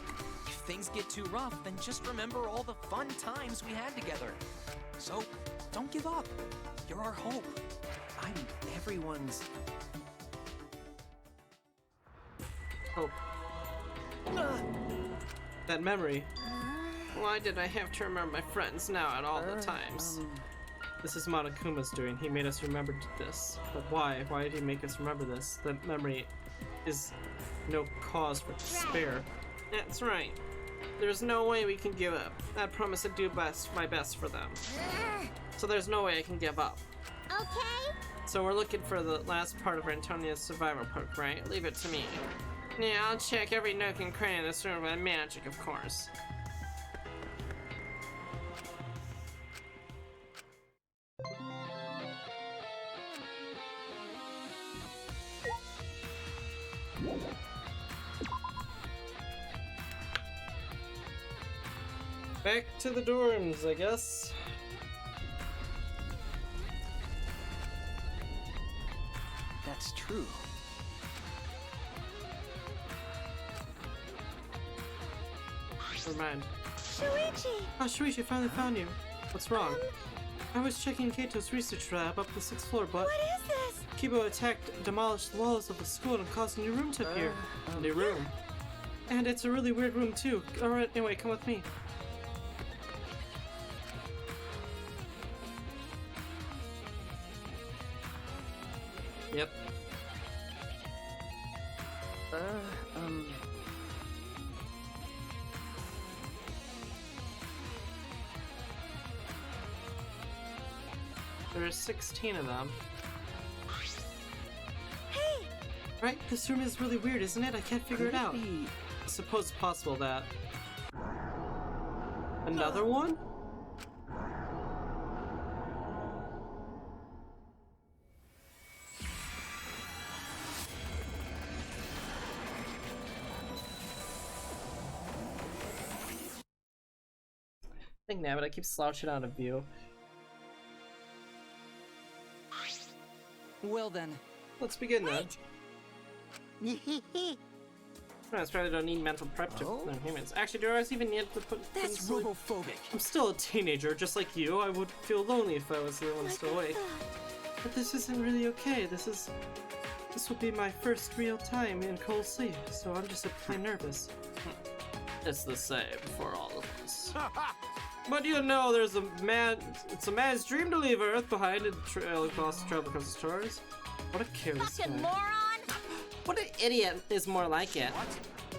If things get too rough, then just remember all the fun times we had together. So, don't give up. You're our hope. I'm everyone's... Oh. That memory. Why did I have to remember my friends now at all the times? This is Monokuma's doing. He made us remember this. But why? Why did he make us remember this? The memory is no cause for despair. That's right. There's no way we can give up. I promise to do my best for them. So there's no way I can give up. Okay. So we're looking for the last part of Antonia's survival perk, right? Leave it to me. Yeah, I'll check every nook and cranny in this room with magic, of course. Back to the dorms, I guess. That's true. Never mind. Shuichi! Oh, Shuichi, finally found you. What's wrong? I was checking Kato's research lab up the 6th floor, but What is this? Kibo attacked, demolished the walls of the school and caused a new room to appear. A new room. And it's a really weird room, too. Alright, anyway, come with me. Yep. There are 16 of them. Hey! Right? This room is really weird, isn't it? I can't figure it out. I suppose it's possible that... Another one? Dang nabbit, I keep slouching out of view. Well then. Let's begin then. I probably don't need mental prep to learn humans. Actually, do I even need to put That's things like- robophobic. I'm still a teenager, just like you. I would feel lonely if I was the one still awake. But this isn't really okay. This will be my first real time in cold sleep, so I'm just a plain nervous. It's the same for all of us. But you know, it's a man's dream to leave Earth behind and travel across the stars. What a careless guy. Fucking moron! What an idiot is more like it.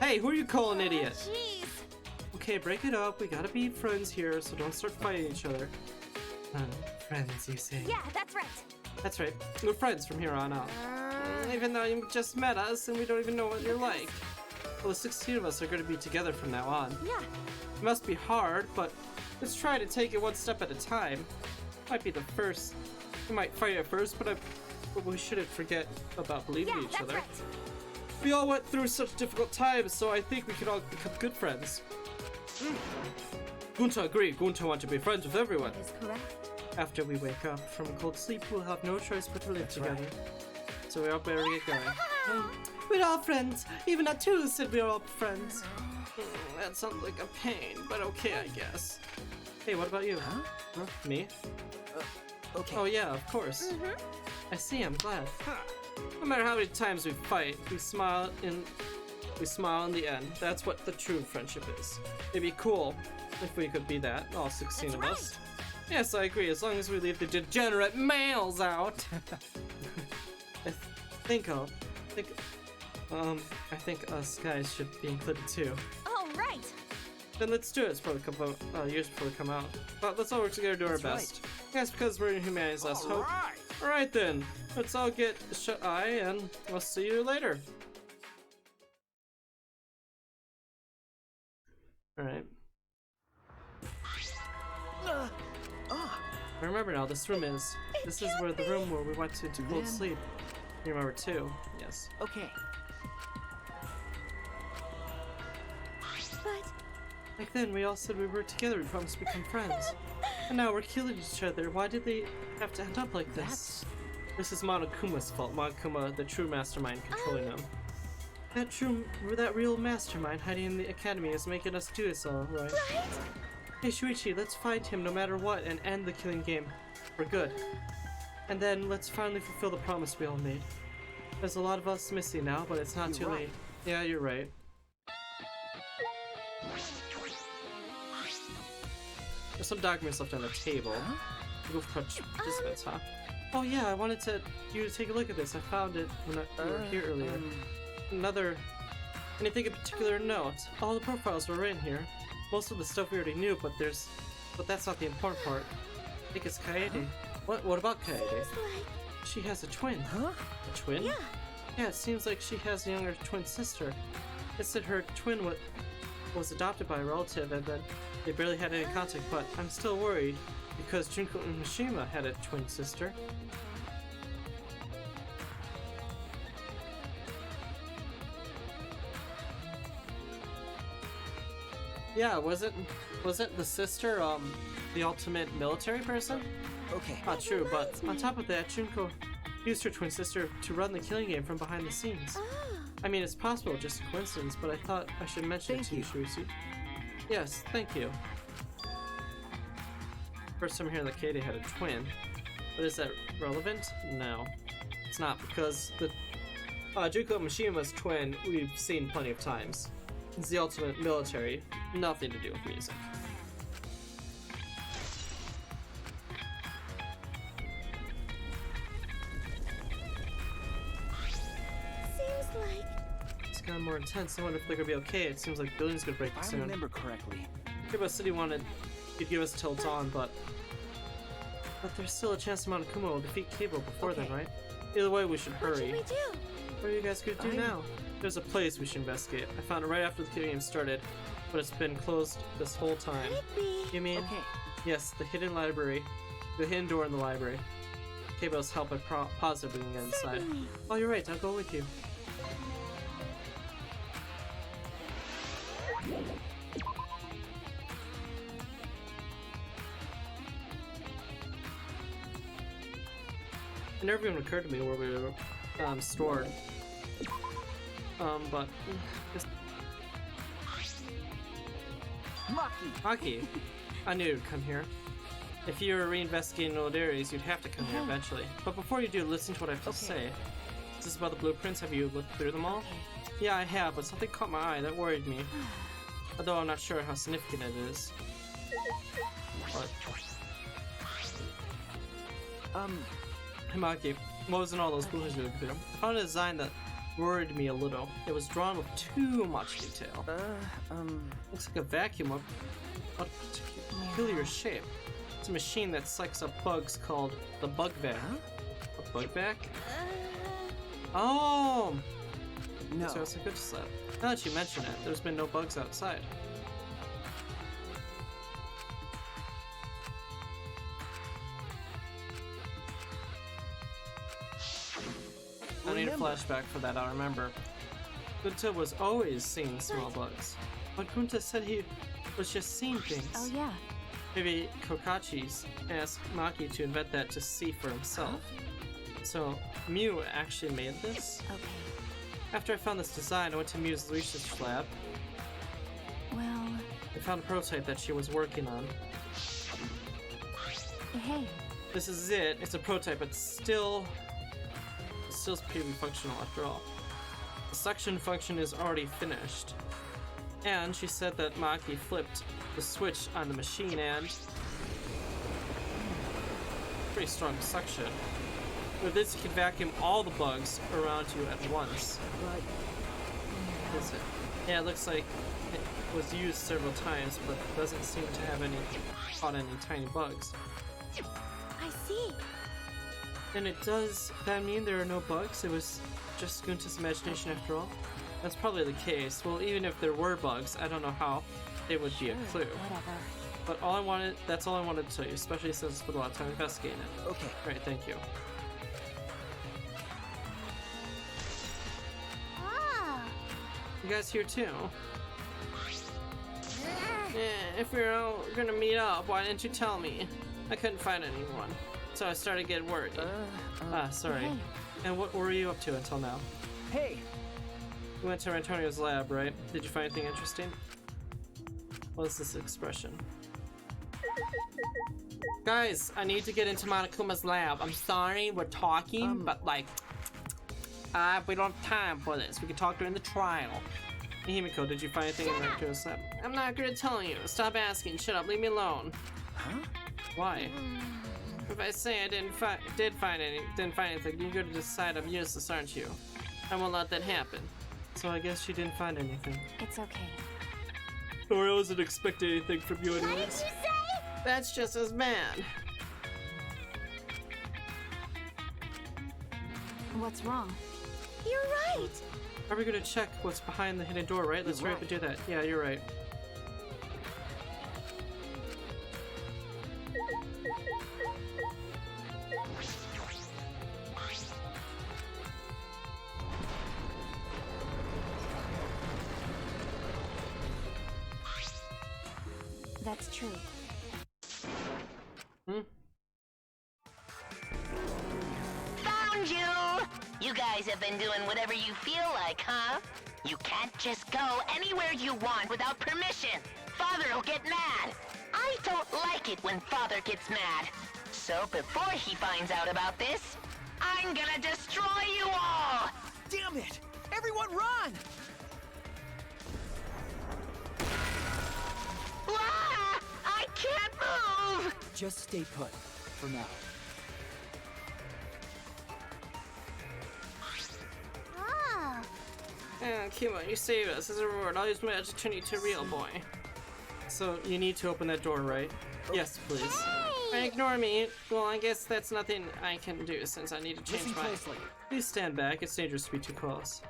Hey, who are you calling idiot? Jeez. Okay, break it up. We gotta be friends here, so don't start fighting each other. Friends, you say? Yeah, that's right. That's right. We're friends from here on out. Even though you just met us and we don't even know what you're like. Well, the 16 of us are gonna be together from now on. Yeah. It must be hard, but let's try to take it one step at a time. Might be the first. We might fight at first, but we shouldn't forget about believing Yeah, each that's other. right. We all went through such difficult times, so I think we can all become good friends. Gunta agreed. Gunta wanted to be friends with everyone. That is correct. After we wake up from a cold sleep, we'll have no choice but to live together. So we all better get going. We're all friends. Even out-tro said we're all friends. That sounds like a pain, but okay, I guess. Hey, what about you? Huh? Me? Okay. Oh yeah, of course. I see, I'm glad. No matter how many times we fight, we smile in the end. That's what the true friendship is. It'd be cool if we could be that, all 16 of us. Yes, I agree, as long as we leave the degenerate males out. I think us guys should be included too. Oh, right! Then let's do it. It's probably years before they come out. But let's all work together to do our best. Yes, because we're in humanity's last hope. Alright then, let's all get shut-eye and we'll see you later. Alright. I remember now, this room is. This is where the room where we went to cold sleep. You remember too? Yes. Okay. But Back then, we all said we were together, we promised to become friends. And now we're killing each other. Why did they have to end up like this? This is Monokuma's fault. Monokuma, the true mastermind controlling them. That real mastermind hiding in the academy is making us do this all, right? Hey Shuichi, let's find him no matter what and end the killing game for good. And then let's finally fulfill the promise we all made. There's a lot of us missing now, but it's not too late. Yeah, you're right. There's some documents left on the table. Go for participants, huh? Oh yeah, I wanted you to take a look at this. I found it when we were here earlier. Anything in particular to note? All the profiles were in here. Most of the stuff we already knew, but that's not the important part. I think it's Kaede. What about Kaede? She has a twin. Huh? A twin? yeah, Yeah, it seems like she has a younger twin sister. It said her twin was adopted by a relative and then they barely had any contact, but I'm still worried because Junko and Mishima had a twin sister. Yeah, wasn't the sister the ultimate military person? Okay. Not true, but on top of that, Junko used her twin sister to run the killing game from behind the scenes. I mean, it's possible, just a coincidence, but I thought I should mention it to you, Shuichi. Yes, thank you. First time hearing that Kaede had a twin. But is that relevant? No. It's not, because the Junko Mishima's twin we've seen plenty of times. It's the ultimate military, nothing to do with music. seems like It's gotten more intense. I wonder if they're gonna be okay. It seems like the building's gonna break If I soon. remember correctly. Kiba said he wanted he'd give us till dawn, but there's still a chance Monokuma will defeat Cable before then, right? Either way, we should what hurry. should we do? What are you guys gonna do now? There's a place we should investigate. I found it right after the game started, but it's been closed this whole time. Could it be? You mean? Okay. Yes, the hidden library. The hidden door in the library. Cable's help I positively get inside. Certainly. Oh, you're right. I'll go with you. It never even occurred to me where we were stored. But Maki! I knew you'd come here. If you were reinvestigating old areas, you'd have to come here eventually. But before you do, listen to what I have to say. Is this about the blueprints? Have you looked through them all? Yeah, I have, but something caught my eye that worried me. Although I'm not sure how significant it is. What? Hey Maki, what was in all those blueprints you looked through? I found a design that worried me a little. It was drawn with too much detail. Looks like a vacuum of a peculiar shape. It's a machine that sucks up bugs called the bug vac. A bug vac? Oh! No. So it's a good slap. Now that you mention it, there's been no bugs outside. I need a flashback for that, I'll remember. Kunta was always seeing small bugs. But Kunta said he was just seeing things. Oh yeah. Maybe Kokachi's asked Maki to invent that to see for himself. So, Mew actually made this? Okay. After I found this design, I went to Mew's research lab. Well, I found a prototype that she was working on. hey. This is it. It's a prototype, but still pretty functional after all. The suction function is already finished. And she said that Maki flipped the switch on the machine and pretty strong suction. With this, you can vacuum all the bugs around you at once. But Is it? Yeah, it looks like it was used several times, but doesn't seem to have caught any tiny bugs. I see. And does that mean there are no bugs? It was just Gunta's imagination after all? That's probably the case. Well, even if there were bugs, I don't know how they would be a clue. Whatever. But that's all I wanted to tell you, especially since I spent a lot of time investigating it. okay. Alright, thank you. Ah. You guys here too? Yeah, if we're all gonna meet up, why didn't you tell me? I couldn't find anyone, so I started getting worried. Sorry. Hey. And what were you up to until now? Hey, You went to Antonio's lab, right? Did you find anything interesting? What is this expression? Guys, I need to get into Monokuma's lab. I'm sorry, we're talking, but like, we don't have time for this. We can talk during the trial. Himiko, did you find anything in Antonio's lab? I'm not gonna tell you. Stop asking. Shut up. Leave me alone. Huh? Why? If I say I didn't find anything, you're gonna decide I'm useless, aren't you? I won't let that happen. So I guess she didn't find anything. It's okay. Or I wasn't expecting anything from you What did you anyways. say? That's just as bad. What's wrong? You're right. Are we gonna check what's behind the hidden door, right? Let's hurry up and do that. Yeah, you're right. That's true. Found you! You guys have been doing whatever you feel like, huh? You can't just go anywhere you want without permission. Father'll get mad. I don't like it when Father gets mad. So before he finds out about this, I'm gonna destroy you all! Damn it! Everyone run! Ah! I can't move! just stay put for now. Ah. Kima, you saved us. As a reward, I'll use my magic to turn you to a real boy. So, you need to open that door, right? Yes, please. Ignore me. Well, I guess that's nothing I can do since I need to change Listen my... closely. Please stand back. It's dangerous to be too close.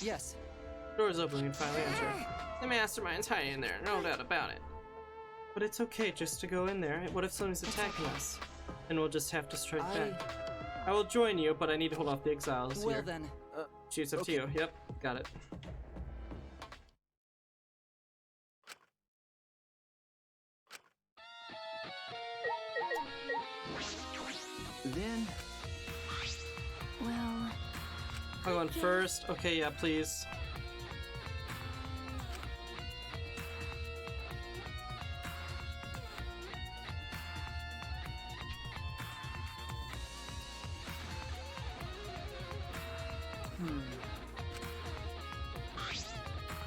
Yes. Door's open, we can finally enter. The mastermind's hiding in there, no doubt about it. But it's okay just to go in there. What if someone's attacking us? And we'll just have to strike back. I will join you, but I need to hold off the exiles Well here. then. Choose up to you. Yep, got it. Then Well, I'll go in first. Okay, yeah, please.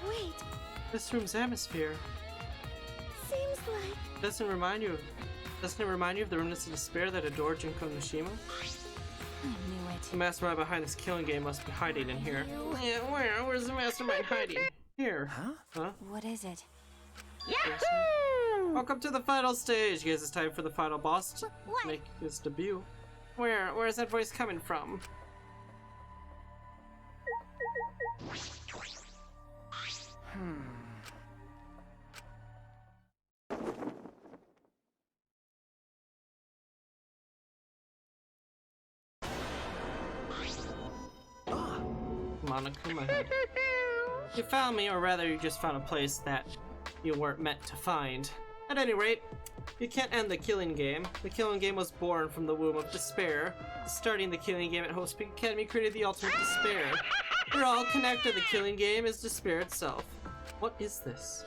Wait, This room's atmosphere. seems like Doesn't it remind you of the remnants of despair that adored Junko Mishima? I knew it. The mastermind behind this killing game must be hiding in here. Yeah, where's the mastermind hiding? Here. Huh? What is it? Yahoo! Welcome to the final stage. Guys, it's time for the final boss to What? make his debut. Where's that voice coming from? Monokuma had. You found me, or rather you just found a place that you weren't meant to find. At any rate, you can't end the killing game. The killing game was born from the womb of despair. Starting the killing game at Hope's Peak Academy created the ultimate despair. We're all connected. The killing game is despair itself. What is this?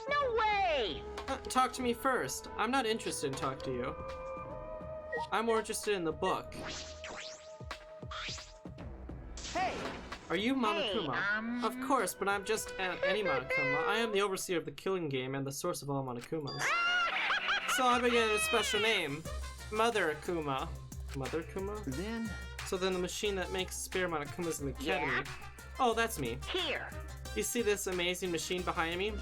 No way! Talk to me first. I'm not interested in talking to you. I'm more interested in the book. Hey! Are you Monokuma? Hey, Of course, but I'm just any Monokuma. I am the overseer of the killing game and the source of all Monokumas. So I began a special name. Mother Akuma. Mother Akuma? Then, So then the machine that makes spare Monokumas in the academy. Yeah? Oh, that's me. Here. You see this amazing machine behind me?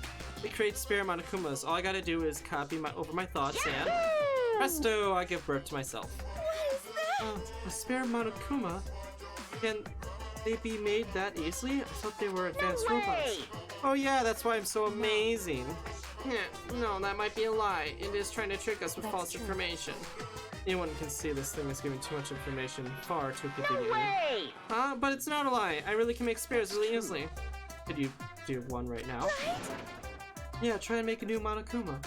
It creates spare Monokumas. All I gotta do is copy over my thoughts and presto, I give birth to myself. A spare Monokuma? Can they be made that easily? I thought they were advanced robots. Oh yeah, that's why I'm so amazing. No, that might be a lie. It is trying to trick us with false information. Anyone can see this thing is giving too much information far too conveniently. Way! But it's not a lie. I really can make spares really easily. Could you do one right now? Yeah, try and make a new Monokuma.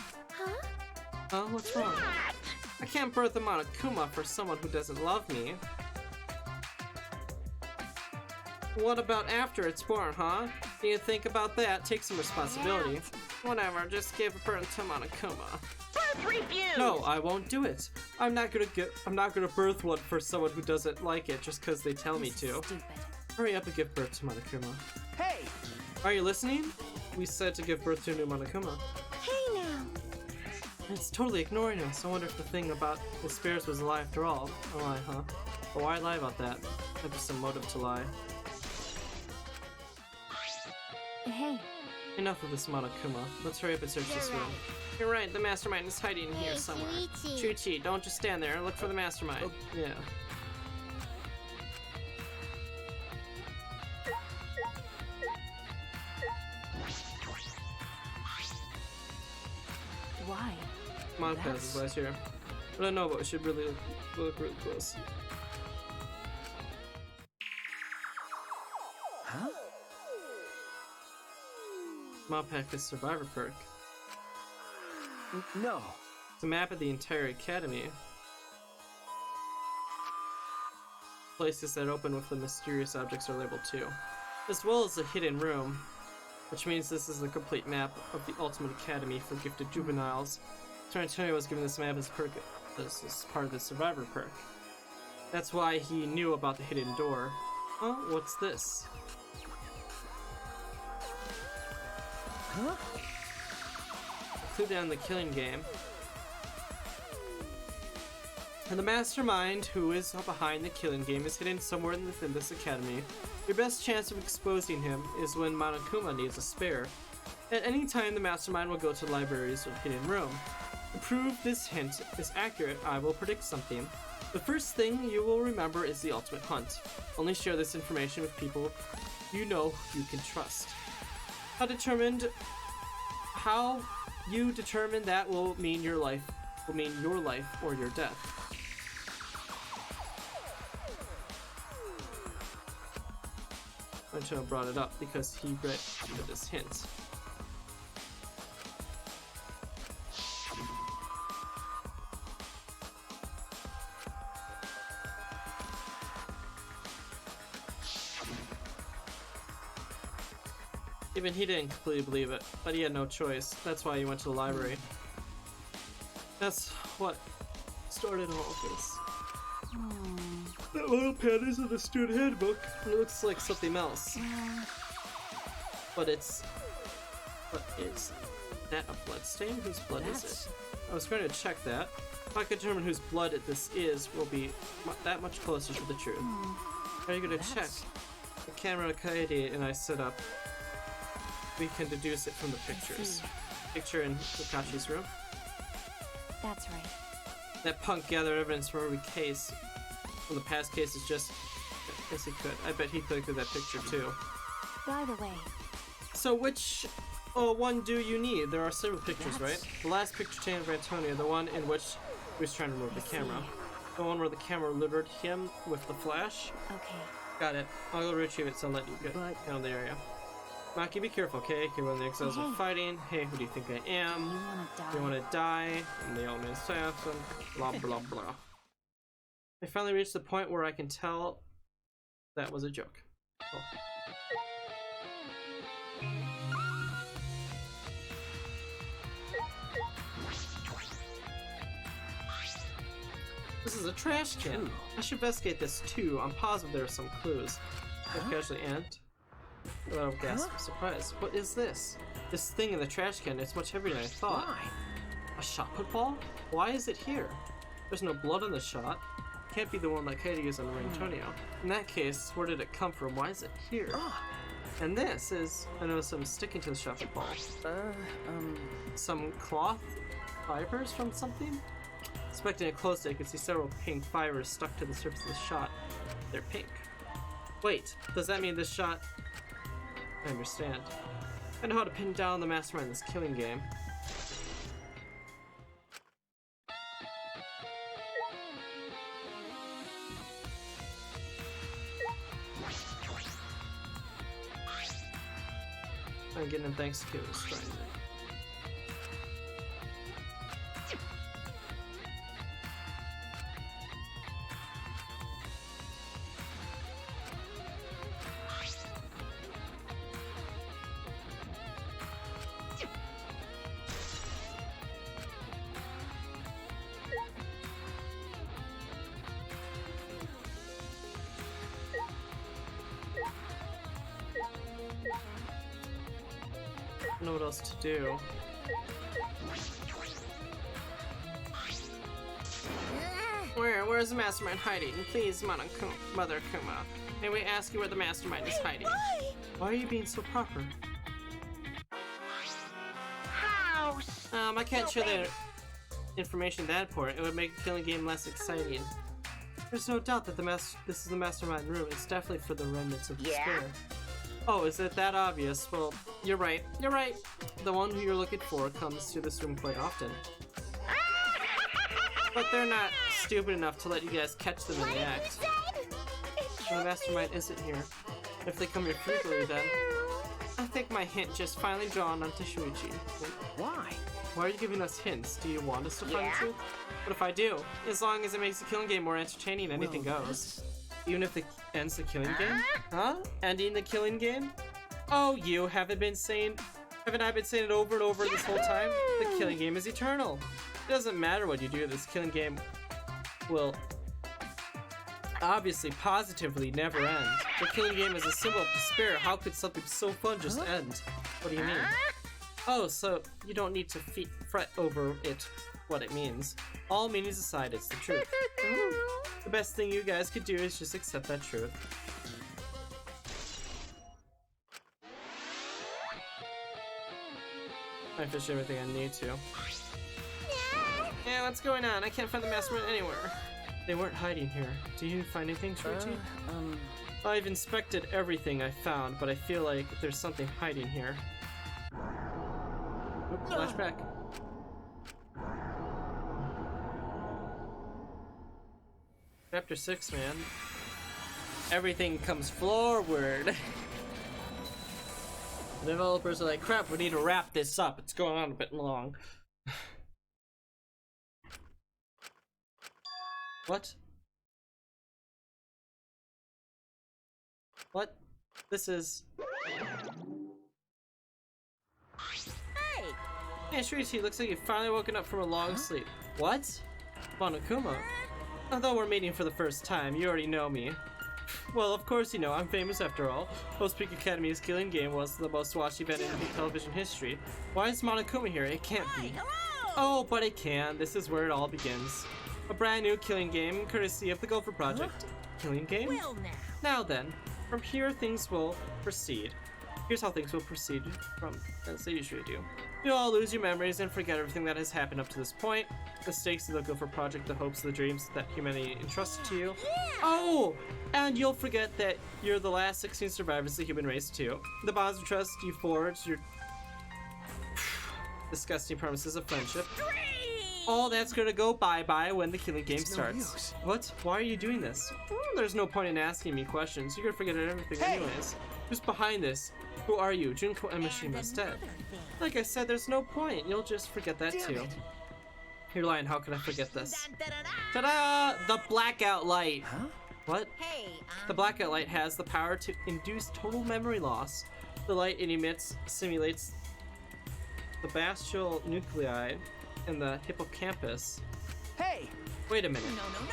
Huh? What's wrong? I can't birth a Monokuma for someone who doesn't love me. What about after it's born, huh? You think about that, take some responsibility. Whatever, just give birth to Monokuma. Birth refused! No, I won't do it. I'm not gonna birth one for someone who doesn't like it just because they tell me to. Stupid. Hurry up and give birth to Monokuma. Hey! Are you listening? We said to give birth to a new Monokuma. Hey now. It's totally ignoring us. I wonder if the thing about the spares was a lie after all. A lie, huh? But why lie about that? Maybe some motive to lie. Hey, Enough of this Monokuma. Let's hurry up and search this room. You're right, the mastermind is hiding in here Hey, somewhere. Shuichi. Shuichi, don't just stand there. Look for the mastermind. Yeah. why? Monopaz is right here. I don't know, but we should really look real close. huh? Monopaz is Survivor perk. No. It's a map of the entire academy. Places that open with the mysterious objects are labeled too, as well as a hidden room, which means this is the complete map of the Ultimate Academy for gifted juveniles. San Antonio was given this map as perk. This is part of the Survivor perk. That's why he knew about the hidden door. Oh, what's this? Huh? Clue down the killing game. And the mastermind who is behind the killing game is hidden somewhere within this academy. Your best chance of exposing him is when Monokuma needs a spare. At any time, the mastermind will go to the library's hidden room. To prove this hint is accurate, I will predict something. The first thing you will remember is the ultimate hunt. Only share this information with people you know you can trust. How you determine that will mean your life or your death. Antonio brought it up because he read this hint. Even he didn't completely believe it, but he had no choice. That's why he went to the library. That's what started all of this. That little pen isn't the student handbook. It looks like something else. But is that a blood stain? Whose blood is it? I was going to check that. If I could determine whose blood this is, we'll be that much closer to the truth. Are you going to check? The camera Kaede and I set up. We can deduce it from the pictures. Picture in Kakachi's room. That's right. That punk gathered evidence from every case. From the past cases, just... Yes, he could. I bet he could through that picture, too. By the way, So which one do you need? There are several pictures, right? The last picture taken of Antonio, the one in which he was trying to remove the camera. The The one where the camera lured him with the flash? Okay. Got it. I'll go retrieve it, so I'll let you get out of the area. Maki, be careful, okay? Okay, when the exiles are fighting. Hey, who do you think I am? You wanna die? You wanna die? And they all made assassin. Blah, blah, blah. I finally reached the point where I can tell that was a joke. Oh. This is a trash can. I should investigate this too. I'm positive there are some clues. I casually ant. Without a gasp of surprise. What is this? This thing in the trash can is much heavier than I thought. Why? A shot put ball? Why is it here? There's no blood on the shot. Can't be the one that Katie used on Antonio. In that case, where did it come from? Why is it here? And this is, I noticed some sticking to the shot put ball. Some cloth fibers from something? Inspecting it closely, I could see several pink fibers stuck to the surface of the shot. They're pink. Wait, does that mean this shot... I understand. I know how to pin down the mastermind in this killing game. I'm getting him thanks to kill this stranger. I don't know what else to do. Where's the mastermind hiding? Please, Mother Kuma. May we ask you where the mastermind is hiding? Why are you being so proper? I can't share the information that important. It would make the killing game less exciting. There's no doubt that this is the mastermind room. It's definitely for the remnants of despair. Oh, is it that obvious? Well, you're right. You're right. The one who you're looking for comes to this room quite often. But they're not stupid enough to let you guys catch them in the act. So the mastermind isn't here. If they come here frequently, then... I think my hint just finally dawned onto Shuichi. Why? Why are you giving us hints? Do you want us to find the truth? What if I do? As long as it makes the killing game more entertaining, anything goes. Even if it ends the killing game? Huh? Ending the killing game? Oh, you haven't I been saying it over and over this whole time? The killing game is eternal. It doesn't matter what you do, this killing game will obviously, positively never end. The killing game is a symbol of despair. How could something so fun just end? What do you mean? Oh, so you don't need to fret over it, what it means. All meanings aside, it's the truth. The best thing you guys could do is just accept that truth. I fish everything I need to. Yeah, what's going on? I can't find the mastermind anywhere. They weren't hiding here. Do you find anything, Shuichi? I've inspected everything I found, but I feel like there's something hiding here. Oop, flashback. Chapter 6, man. Everything comes forward. The developers are like, crap, we need to wrap this up. It's going on a bit long. What? What? This is... Hey, Shuichi, looks like you've finally woken up from a long sleep. What? Monokuma? Although we're meeting for the first time, you already know me. Well, of course you know, I'm famous after all. Hope's Peak Academy's killing game was the most watched event in television history. Why is Monokuma here? It can't be. Oh, but it can. This is where it all begins. A brand new killing game, courtesy of the Gopher Project. Killing game? Well, Now then, from here things will proceed. Here's how things will proceed from as they usually do. You'll all lose your memories and forget everything that has happened up to this point. The stakes of the Gopher Project, the hopes, the dreams that humanity entrusted to you. Oh! And you'll forget that you're the last 16 survivors of the human race too. The bonds of trust you forged, your disgusting promises of friendship. all that's gonna go bye-bye when the killing game starts. use. What? Why are you doing this? There's no point in asking me questions. You're gonna forget everything anyways. Who's behind this? Who are you? Junko Emishima's dead. Like I said, there's no point. You'll just forget that too. You're lying. How could I forget this? Ta-da! The blackout light. Huh? What? The blackout light has the power to induce total memory loss. The light it emits simulates the bestial nuclei in the hippocampus. Hey! Wait a minute.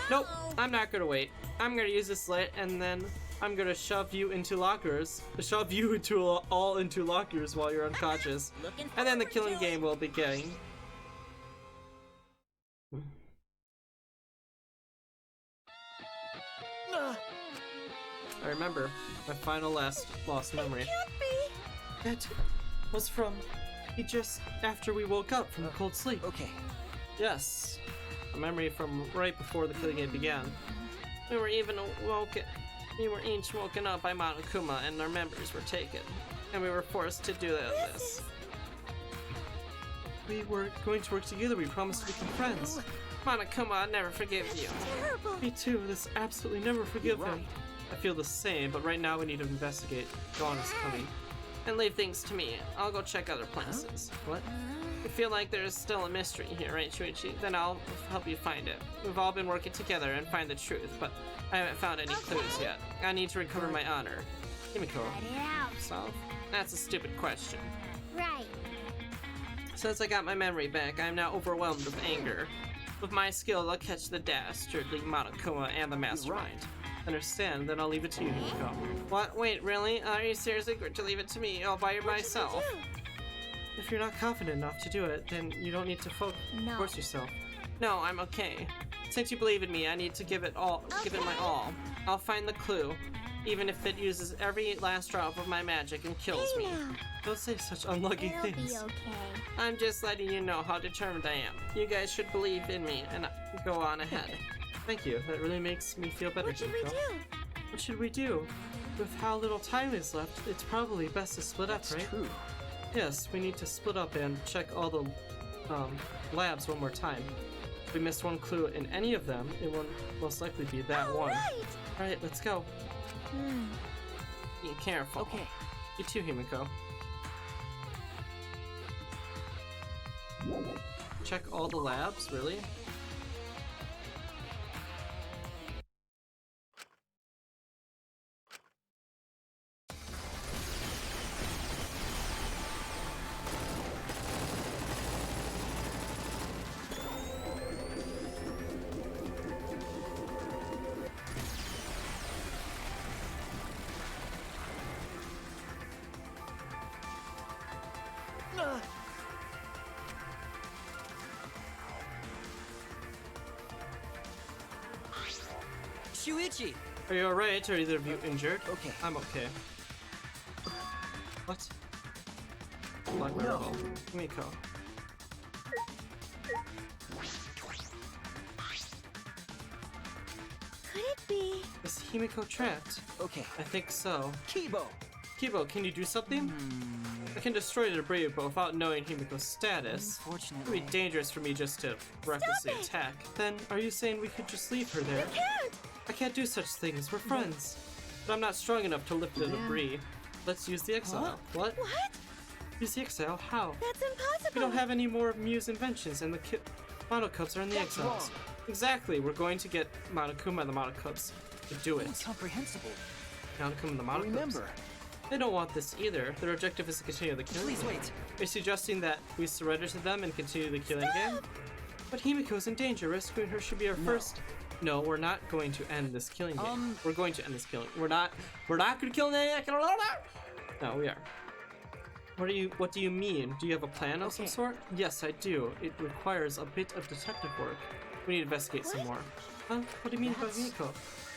Nope, I'm not gonna wait. I'm gonna use this light and then I'm gonna shove you into lockers. Shove you into all into lockers while you're unconscious. And then the killing game will begin. I remember my final lost memory. That was from just after we woke up from the cold sleep. Okay. Yes, a memory from right before the killing game began. We were each woken up by Monokuma and our memories were taken. And we were forced to do this. We were going to work together, we promised to become friends. Monokuma, I'll never forgive you. Terrible. Me too, this absolutely never forgive him. I feel the same, but right now we need to investigate. Dawn is coming. And leave things to me. I'll go check other places. What? You feel like there's still a mystery here, right, Shuichi? Then I'll help you find it. We've all been working together and find the truth, but I haven't found any clues yet. I need to recover my honor. Himiko. So? That's a stupid question. Right. Since I got my memory back, I am now overwhelmed with anger. With my skill, I'll catch the dastardly Monokuma and the mastermind. Understand, then I'll leave it to you, Himiko. What? Wait, really? Are you seriously going to leave it to me all by myself? If you're not confident enough to do it, then you don't need to force yourself. No, I'm okay. Since you believe in me, I need to give it my all. I'll find the clue, even if it uses every last drop of my magic and kills me. Don't say such unlucky things. It'll be okay. I'm just letting you know how determined I am. You guys should believe in me and go on ahead. Thank you. That really makes me feel better, What should we Himiko. do? What should we do? With how little time is left, it's probably best to split up, right? True. Yes, we need to split up and check all the labs one more time. If we missed one clue in any of them, it will most likely be that one. Alright, let's go. Be careful. Okay. You too, Himiko. Check all the labs, really? Shuichi! Are you alright? Are either of you injured? Okay. I'm okay. What? Black Marvel. Himiko. Could it be? Is Himiko trapped? Okay. I think so. Kibo! Kibo, can you do something? I can destroy the debris, but without knowing Himiko's status, it Unfortunately. would be dangerous for me just to recklessly attack. Then, are you saying we could just leave her there? Can't! I can't do such things, we're friends. But I'm not strong enough to lift the debris. Let's use the exile. What? What? Use the exile? How? That's impossible. We don't have any more Muse inventions, and the Monokubs are in the That's exiles. wrong. Exactly, we're going to get Monokuma and the Monokubs to do it. Incomprehensible. Monokuma and the Monokubs. Remember. They don't want this either. Their objective is to continue the killing Please game. wait. Are you suggesting that we surrender to them and continue the killing game? But Himiko's in danger. Rescuing her should be our first. No, we're not going to end this killing game. We're going to end this killing. We're not going to kill anyone. No, we are. What do you mean? Do you have a plan of some sort? Yes, I do. It requires a bit of detective work. We need to investigate some more. Huh? What do you mean about Himiko?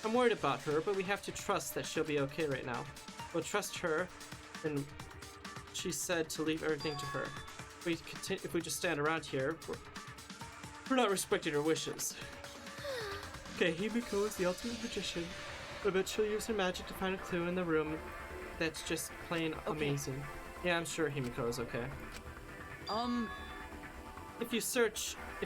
I'm worried about her, but we have to trust that she'll be okay right now. We'll trust her, and she said to leave everything to her. If we just stand around here, we're not respecting her wishes. Okay, Himiko is the ultimate magician. I bet she'll use her magic to find a clue in the room that's just plain amazing. Yeah, I'm sure Himiko is okay. If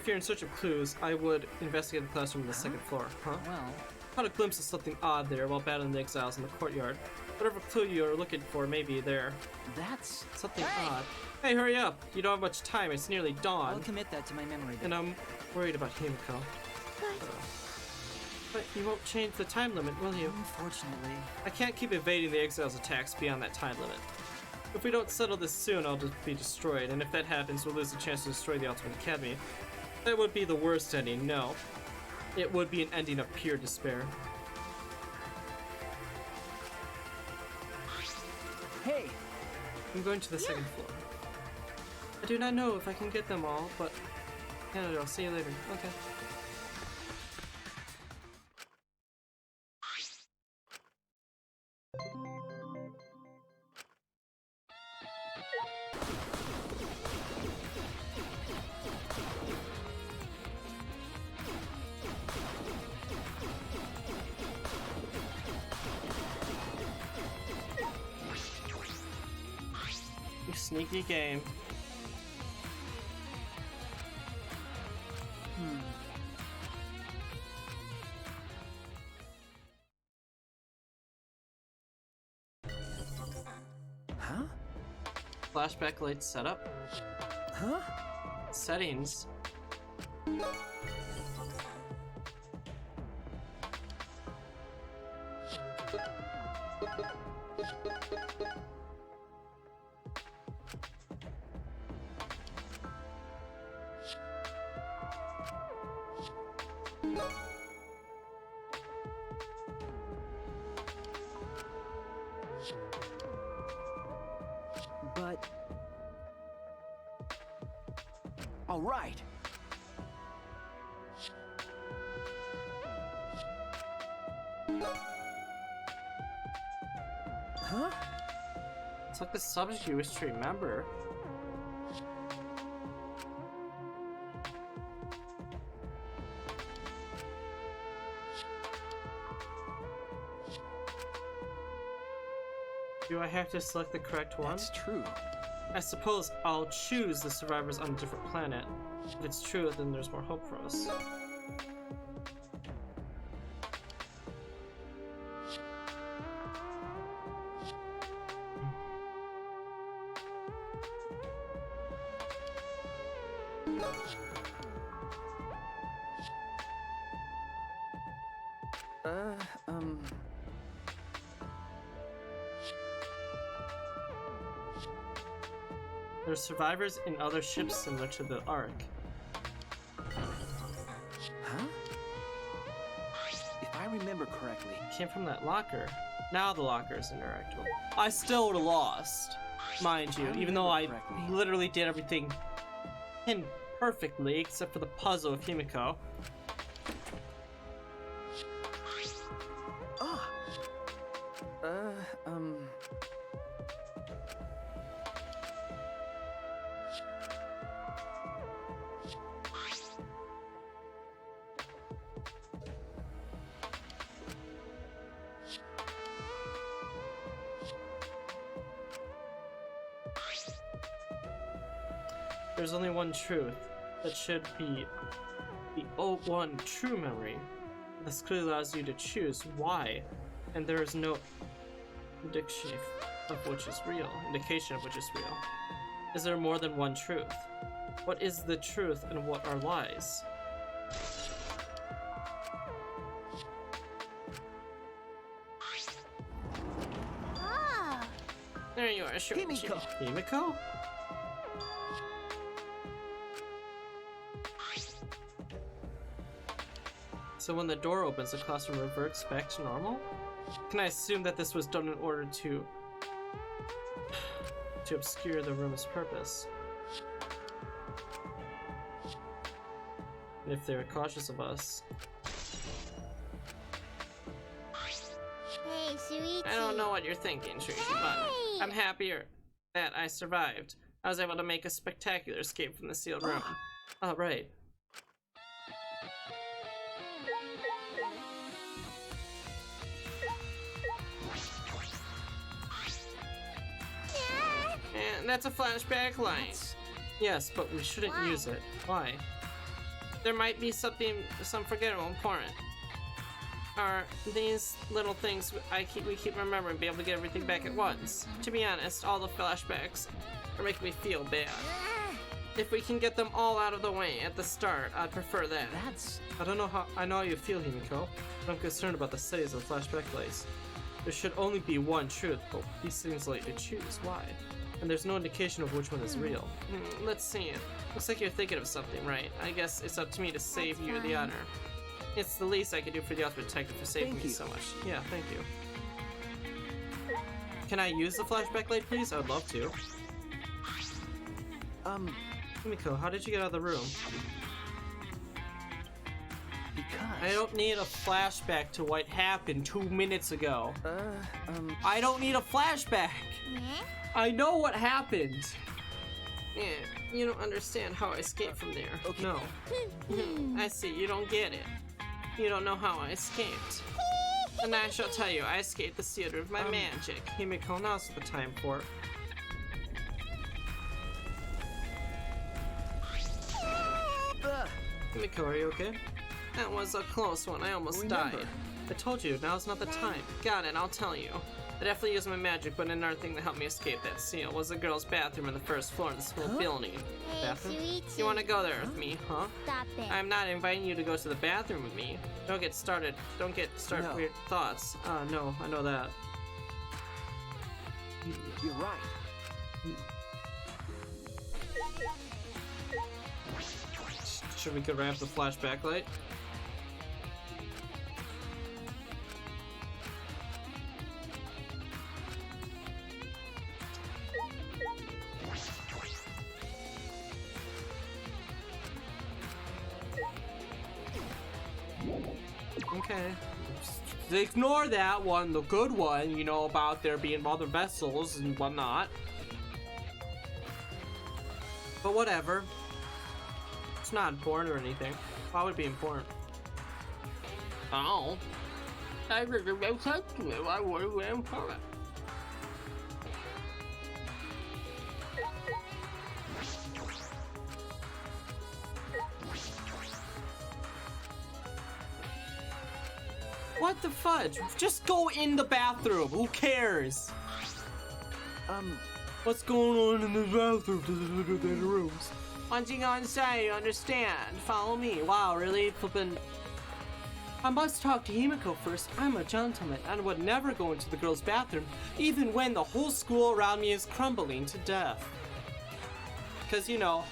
you're in search of clues, I would investigate the classroom on the second floor. Huh? Well, Caught a glimpse of something odd there while battling the exiles in the courtyard. Whatever clue you're looking for may be there. that's... Something odd. Hey, hurry up! You don't have much time. It's nearly dawn. I'll commit that to my memory. And I'm worried about Himiko. But you won't change the time limit, will you? Unfortunately. I can't keep evading the exiles' attacks beyond that time limit. If we don't settle this soon, I'll just be destroyed, and if that happens, we'll lose the chance to destroy the Ultimate Academy. That would be the worst ending, no. It would be an ending of pure despair. Hey! I'm going to the second floor. I do not know if I can get them all, but I'll see you later. Okay. You sneaky game. Huh? Flashback light setup. Huh? Settings. But... All right. Huh? It's like the subject you wish to remember. Do I have to select the correct one? That's true. I suppose I'll choose the survivors on a different planet. If it's true, then there's more hope for us. There are survivors in other ships similar to the Ark. Huh? If I remember correctly, It came from that locker. Now the locker is interactable. I still would have lost, mind you, even though I literally did everything perfectly except for the puzzle of Himiko. There's only one truth. That should be the one true memory. This clearly allows you to choose why, and there is no indication of which is real. Is there more than one truth? What is the truth and what are lies? Ah! There you are, Himiko. Himiko? So when the door opens, the classroom reverts back to normal? Can I assume that this was done in order to obscure the room's purpose? And if they're cautious of us. Hey, Shuichi. I don't know what you're thinking, Shuichi, but I'm happier that I survived. I was able to make a spectacular escape from the sealed room. Oh, right. And that's a flashback light. Yes, but we shouldn't use it. Why? There might be some forgettable important. Are these little things we keep remembering, be able to get everything back at once? To be honest, all the flashbacks are making me feel bad. If we can get them all out of the way at the start, I'd prefer that. I don't know how you feel, Himiko, but I'm concerned about the studies of flashback lights. There should only be one truth, but these things let you choose. Why? And there's no indication of which one is real. Let's see it. Looks like you're thinking of something, right? I guess it's up to me to save you the honor. It's the least I can do for the Ultimate Detective for saving me so much. Yeah, thank you. Can I use the flashback light, please? I would love to. Himiko, how did you get out of the room? Because... I don't need a flashback to what happened 2 minutes ago. I don't need a flashback! I know what happened! Yeah, you don't understand how I escaped from there. Okay. No. I see, you don't get it. You don't know how I escaped. And I shall tell you, I escaped the theater of my magic. Himiko, now's the time for it. Himiko, are you okay? That was a close one, I almost died. I told you, now's not the time. Got it, I'll tell you. I definitely used my magic, but another thing that helped me escape that seal was the girls' bathroom on the first floor of the school building. Bathroom? You want to go there with me, huh? Stop it. I'm not inviting you to go to the bathroom with me. Don't get started weird thoughts. No, I know that. You're right. Should we grab the flashback light? Okay. Ignore that one, the good one, you know, about there being other vessels and whatnot. But whatever. It's not important or anything. Why would it be important? Oh. I really don't touch me. Why would it be important? What the fudge? Just go in the bathroom. Who cares? What's going on in the bathroom? The rooms. What you gonna say? You understand? Follow me. Wow, really? Flippin'. I must talk to Himiko first. I'm a gentleman and would never go into the girls' bathroom, even when the whole school around me is crumbling to death. Because, you know,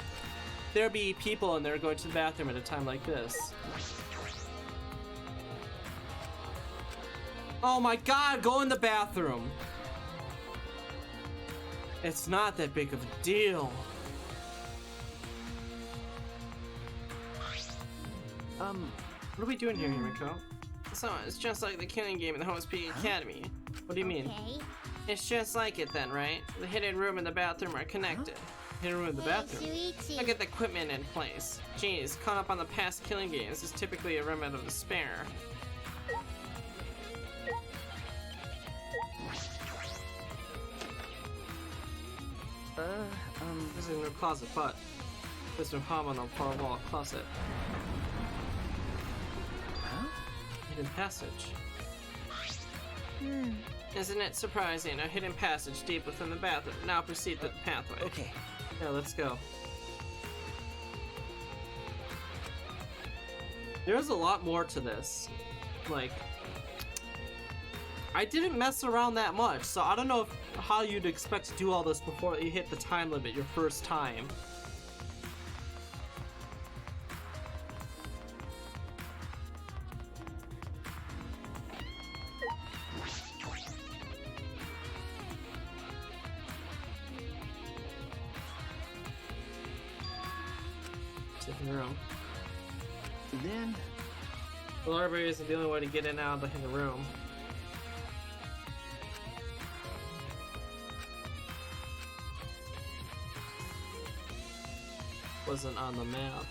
there be people in there going to the bathroom at a time like this. Oh my god, go in the bathroom! It's not that big of a deal. What are we doing here, Himiko? So, it's just like the killing game in the Hope's Peak Academy. What do you mean? It's just like it then, right? The hidden room and the bathroom are connected. Hidden room and the bathroom? Look at the equipment in place. Jeez, caught up on the past killing games is typically a remnant of despair. This is in the closet, but there's no harm on the far wall closet. Huh? Hidden passage. Isn't it surprising? A hidden passage deep within the bathroom. Now proceed to the pathway. Okay. Yeah, let's go. There's a lot more to this. Like, I didn't mess around that much, so I don't know how you'd expect to do all this before you hit the time limit your first time. Different room. And then... The library isn't the only way to get in and out of the room. Wasn't on the map.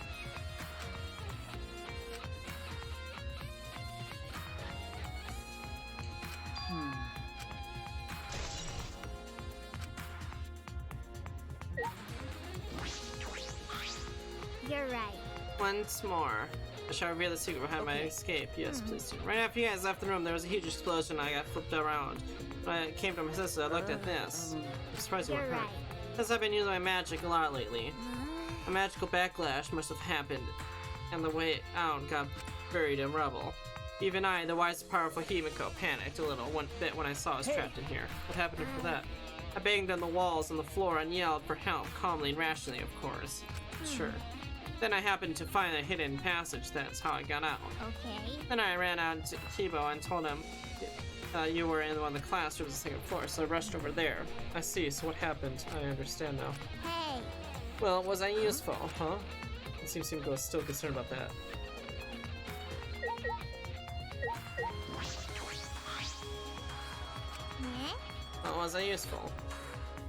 You're right. Once more. Shall I reveal the secret behind my escape? Yes, please do. Right after you guys left the room, there was a huge explosion and I got flipped around. When I came to my sister, I looked at this. I'm surprised you weren't hurt. Since I've been using my magic a lot lately, a magical backlash must have happened, and the way out got buried in rubble. Even I, the wise, powerful Himiko, panicked a little one bit when I saw us trapped in here. What happened after that? I banged on the walls and the floor and yelled for help, calmly and rationally, of course. Sure. Then I happened to find a hidden passage. That's how I got out. Okay. Then I ran out to Kibo and told him you were in one of the classrooms on the second floor, so I rushed over there. I see, so what happened? I understand now. Hey. Well, was I useful, huh? It seems to still concerned about that. Yeah? Well, was I useful?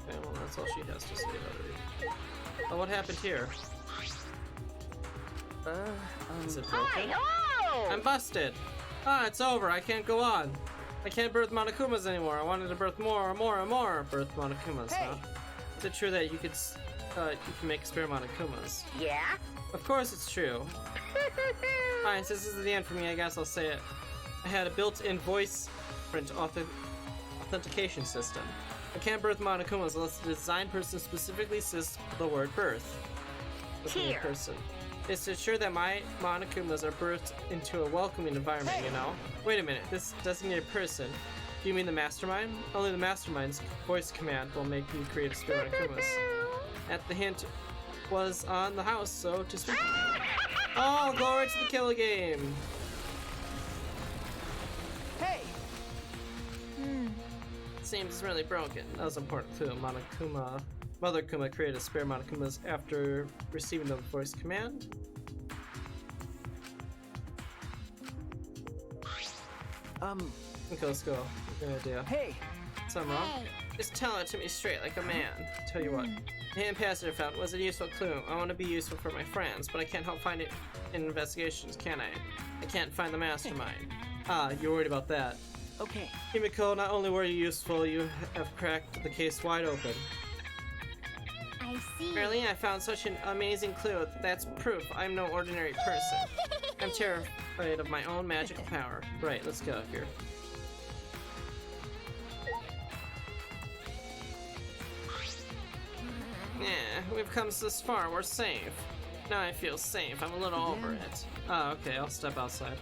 Okay, well, that's all she has to say about it. Well, what happened here? Is it broken? Hi-ho! I'm busted! Ah, it's over. I can't go on. I can't birth Monokumas anymore. I wanted to birth more birth Monokumas, huh? Is it true that you can make spare Monokumas? Yeah? Of course it's true. Alright, so this is the end for me, I guess I'll say it. I had a built-in voice print authentication system. I can't birth Monokumas unless the design person specifically says the word birth. Here. Person. It's to ensure that my Monokumas are birthed into a welcoming environment, you know? Wait a minute, this designated person. Do you mean the mastermind? Only the mastermind's voice command will make me create a spare Monokumas. At the hint was on the house, so to speak. Oh, glory to the kill game! Hey! Seems really broken. That was important too. Mother Kuma created a spare Monokumas after receiving the voice command. Okay, let's go. Good idea. Hey! Something wrong? Just tell it to me straight, like a man. Tell you what. The hidden passage I found was a useful clue. I want to be useful for my friends, but I can't help find it in investigations, can I? I can't find the mastermind. Ah, you're worried about that. Okay. Himiko, not only were you useful, you have cracked the case wide open. I see. Really? I found such an amazing clue. That's proof I'm no ordinary person. I'm terrified of my own magical power. Right, let's go here. Yeah, we've come this far. We're safe. Now I feel safe. I'm a little over it. Oh, okay. I'll step outside.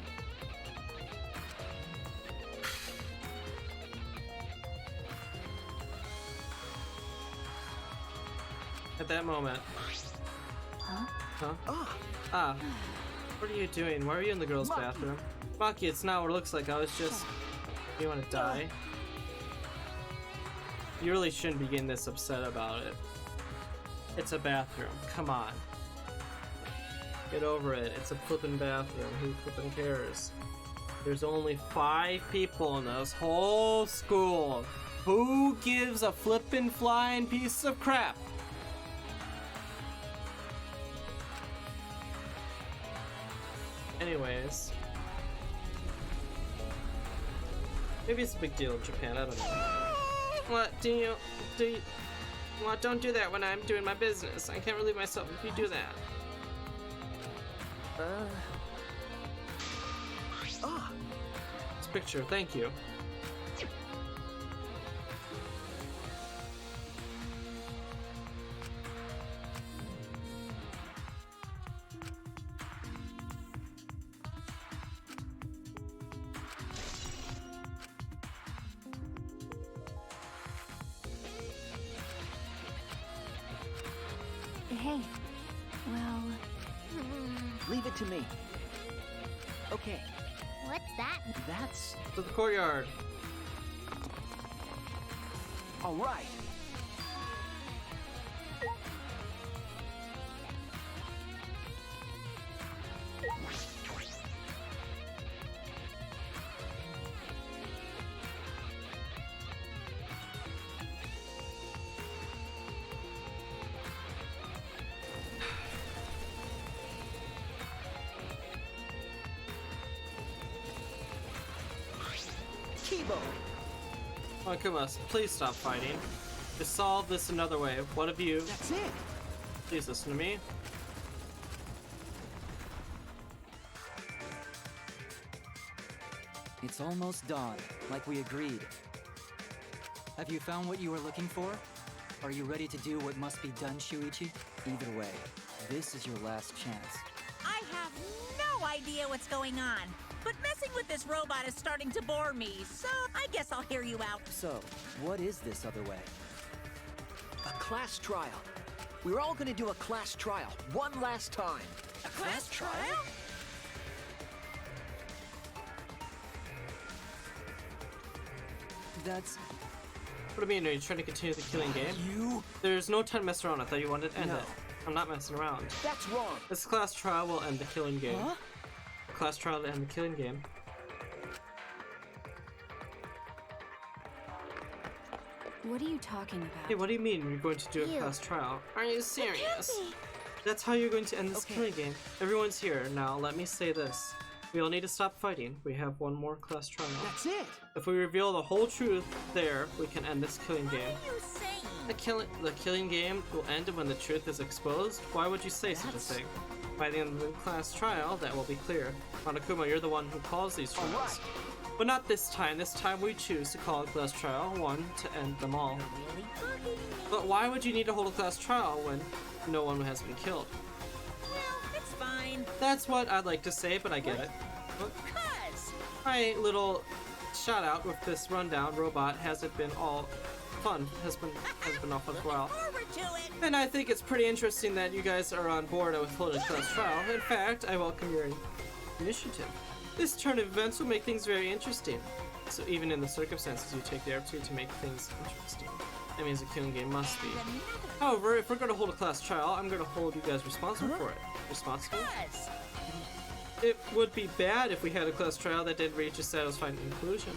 At that moment. Huh? Ah. What are you doing? Why are you in the girls' bathroom? Maki, it's not what it looks like. I was just... You want to die? You really shouldn't be getting this upset about it. It's a bathroom. Come on. Get over it. It's a flippin' bathroom. Who flippin' cares? There's only 5 people in this whole school. Who gives a flippin' flying piece of crap? Anyways. Maybe it's a big deal in Japan, I don't know. What, do you... Well, don't do that when I'm doing my business. I can't relieve myself if you do that. This picture, thank you. Hey, well... Leave it to me. Okay. What's that? That's... To the courtyard. all right. Monokumas, please stop fighting. To solve this another way, one of you... That's it. Please listen to me. It's almost dawn, like we agreed. Have you found what you were looking for? Are you ready to do what must be done, Shuichi? Either way, this is your last chance. I have no idea what's going on, but messing with this robot is starting to bore me, so I guess I'll hear you out. So, what is this other way? A class trial. We're all gonna do a class trial, one last time. A class trial? That's... What do you mean? Are you trying to continue the killing game? You? There's no time to mess around. I thought you wanted to end No. it. I'm not messing around. That's wrong. This class trial will end the killing game. Huh? Class trial to end the killing game. What are you talking about? Hey, what do you mean you're going to do a Ew. class trial? Are you serious? be. That's how you're going to end this Okay. killing game. Everyone's here. Now, let me say this. We all need to stop fighting. We have one more class trial. That's it. If we reveal the whole truth there, we can end this killing game. What are you saying? The killing game will end when the truth is exposed? Why would you say such a thing? By the end of the class trial, that will be clear. Monokuma, you're the one who calls these trials. Alright. But not this time. This time we choose to call a class trial one to end them all. Really bugging me. But why would you need to hold a class trial when no one has been killed? Well, it's fine. That's what I'd like to say, but I get it. Cuz. My little shout out with this rundown robot hasn't been all fun. Has been all fun for a while. Forward to it. And I think it's pretty interesting that you guys are on board with holding a class trial. In fact, I welcome your initiative. This turn of events will make things very interesting. So even in the circumstances, you take the opportunity to make things interesting. That means the killing game must be. However, if we're going to hold a class trial, I'm going to hold you guys responsible for it. Responsible? Cuz. It would be bad if we had a class trial that didn't reach a satisfying conclusion.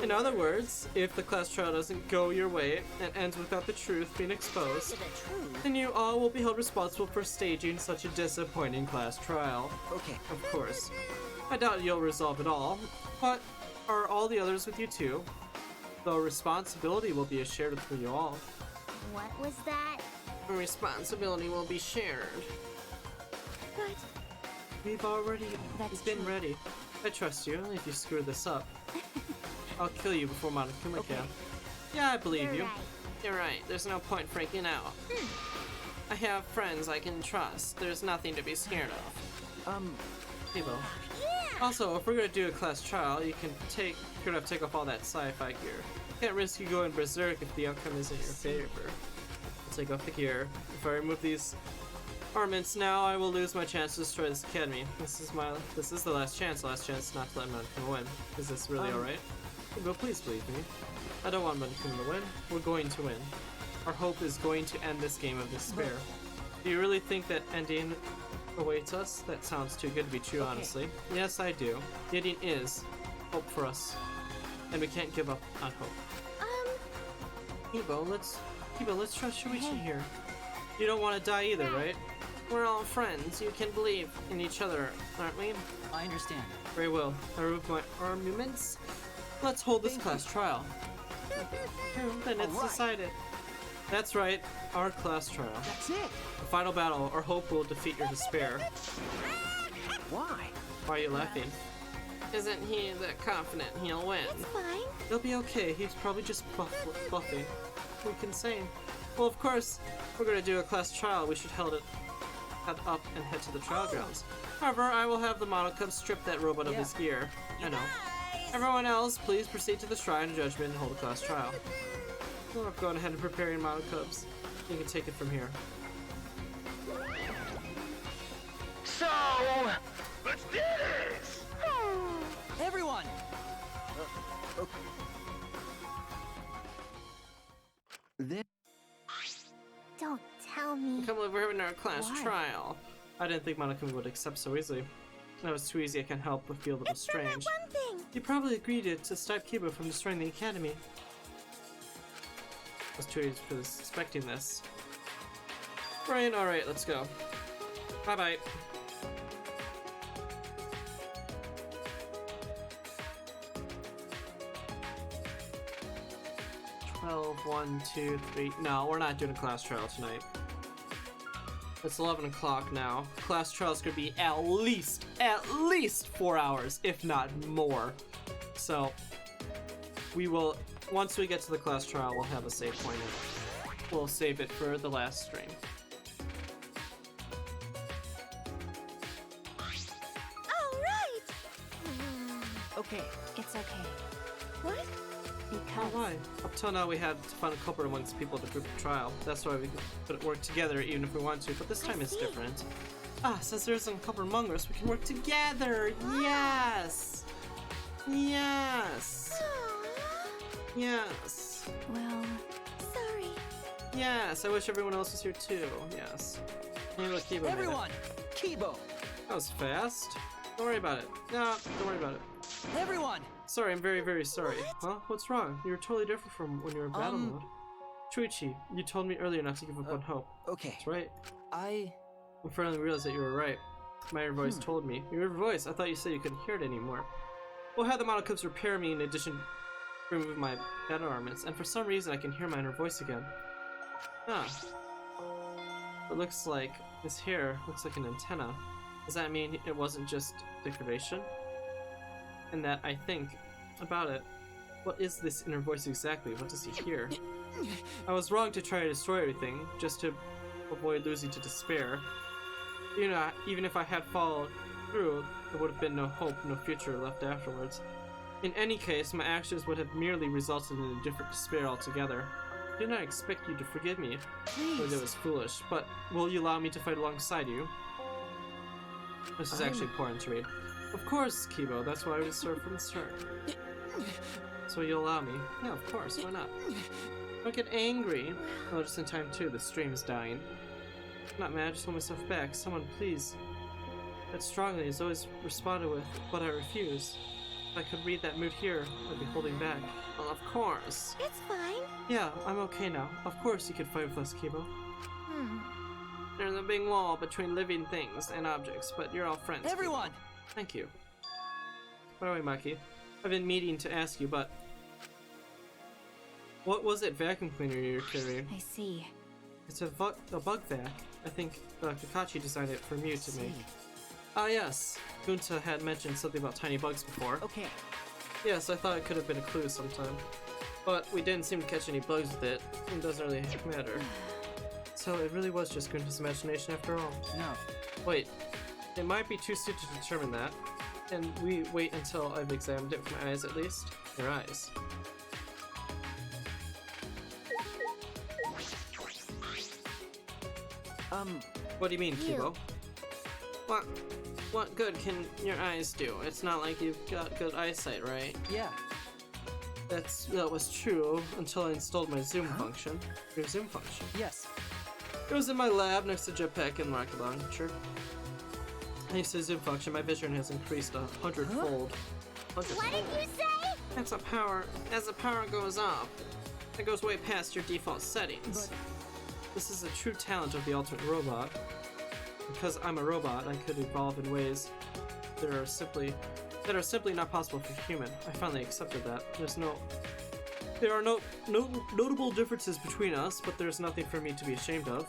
In other words, if the class trial doesn't go your way and ends without the truth being exposed, To the truth. then you all will be held responsible for staging such a disappointing class trial. Okay. Of course. I doubt you'll resolve it all, but are all the others with you too? The responsibility will be shared with you all. What was that? The responsibility will be shared. But We've already That's been true. ready. I trust you. If you screw this up, I'll kill you before Monokuma can. Yeah, I believe You're you. right. You're right. There's no point freaking out. I have friends I can trust. There's nothing to be scared of. Evo. Also, if we're gonna do a class trial, you're gonna have to take off all that sci-fi gear. Can't risk you going berserk if the outcome isn't your favor. I'll take off the gear. If I remove these armaments now, I will lose my chance to destroy this academy. This is the last chance not to let Monokuma win. Is this really alright? Evo, please believe me. I don't want Monokuma to win. We're going to win. Our hope is going to end this game of despair. Do you really think that ending awaits us? That sounds too good to be true, honestly. Yes, I do. The ending is hope for us. And we can't give up on hope. Evo, let's trust Shuichi here. You don't want to die either, right? We're all friends. You can believe in each other, aren't we? I understand. Very well. I remove my armaments. Let's hold this class trial. Then it's Alright. decided. That's right, our class trial. That's it. The final battle, our hope will defeat your despair. Why? Why are you laughing? Isn't he that confident he'll win? fine. He'll be okay, he's probably just bluffing. Who can say? Well, of course, we're gonna do a class trial. We should head up and head to the trial grounds. However, I will have the Monokuma strip that robot of his gear. I know. Everyone else, please proceed to the Shrine of Judgment and hold a class trial. Well, go ahead and prepare your Monokubs. You can take it from here. So, let's do this! Everyone! Then Don't tell me. Come over here in our class Why? trial. I didn't think Monokuma would accept so easily. That was too easy. I can't help but feel a little strange. One thing. You probably agreed to stop Kiba from destroying the academy. I was too easy for expecting this. Right, alright, let's go. Bye-bye. One, 2, 3. No, we're not doing a class trial tonight. It's 11 o'clock now. Class trial's gonna be at least 4 hours, if not more. So we will, once we get to the class trial, we'll have a save point in it. We'll save it for the last stream. All right. Okay. It's okay. What? Oh, Because why? Up till now we had to find a culprit amongst people to group the trial. That's why we couldn't work together even if we wanted to, but this time it's different. Ah, since there isn't a culprit among us, we can work together! Yes! Yes! Yes! well, Sorry. Yes, I wish everyone else was here too. Yes. Hey, look, Kibo made it. Everyone! Kibo! That was fast. Don't worry about it. No, don't worry about it. Everyone! Sorry, I'm very, very sorry. Huh? What's wrong? You were totally different from when you were in battle mode. Chuichi, you told me earlier not to give up on hope. Okay. That's right. I finally realized that you were right. My inner voice told me. Your inner voice? I thought you said you couldn't hear it anymore. We'll have the model cubs repair me in addition to remove my battle armaments, and for some reason I can hear my inner voice again. Huh. It looks like his hair looks like an antenna. Does that mean it wasn't just decoration? And that I think about it. What is this inner voice exactly? What does he hear? I was wrong to try to destroy everything, just to avoid losing to despair. You know, even if I had followed through, there would have been no hope, no future left afterwards. In any case, my actions would have merely resulted in a different despair altogether. I did not expect you to forgive me. please. It was foolish, but will you allow me to fight alongside you? This is actually important to read. Of course, Kibo, that's why I would start from the start. So you'll allow me? Yeah, of course, why not? Don't get angry. Oh, just in time too, the stream's dying. Not mad, just hold myself back. Someone, please. That strongly has always responded with, but I refuse. If I could read that mood here, I'd be holding back. Well, of course. It's fine. Yeah, I'm okay now. Of course you could fight with us, Kibo. There's a big wall between living things and objects, but you're all friends. Kibo. Everyone! Thank you. By the way, Maki, I've been meaning to ask you, but what was it vacuum cleaner you're carrying? I see. It's a bug vac. I think Kakashi designed it for Mew to make. Ah yes, Gunta had mentioned something about tiny bugs before. Okay. Yes, I thought it could have been a clue sometime. But we didn't seem to catch any bugs with it. It doesn't really matter. So it really was just Gunta's imagination after all. No. Wait, it might be too soon to determine that. And we wait until I've examined it with my eyes at least. Your eyes. What do you mean, Kibo? What good can your eyes do? It's not like you've got good eyesight, right? Yeah. That was true until I installed my zoom function. Your zoom function. Yes. It was in my lab next to Jetpack and Rocket Launcher. Thanks to the zoom function, my vision has increased 100-fold. What did you say? That's a power. As the power goes up, it goes way past your default settings. But this is a true talent of the ultimate robot. Because I'm a robot, I could evolve in ways that are simply not possible for human. I finally accepted that. There are no notable differences between us, but there's nothing for me to be ashamed of.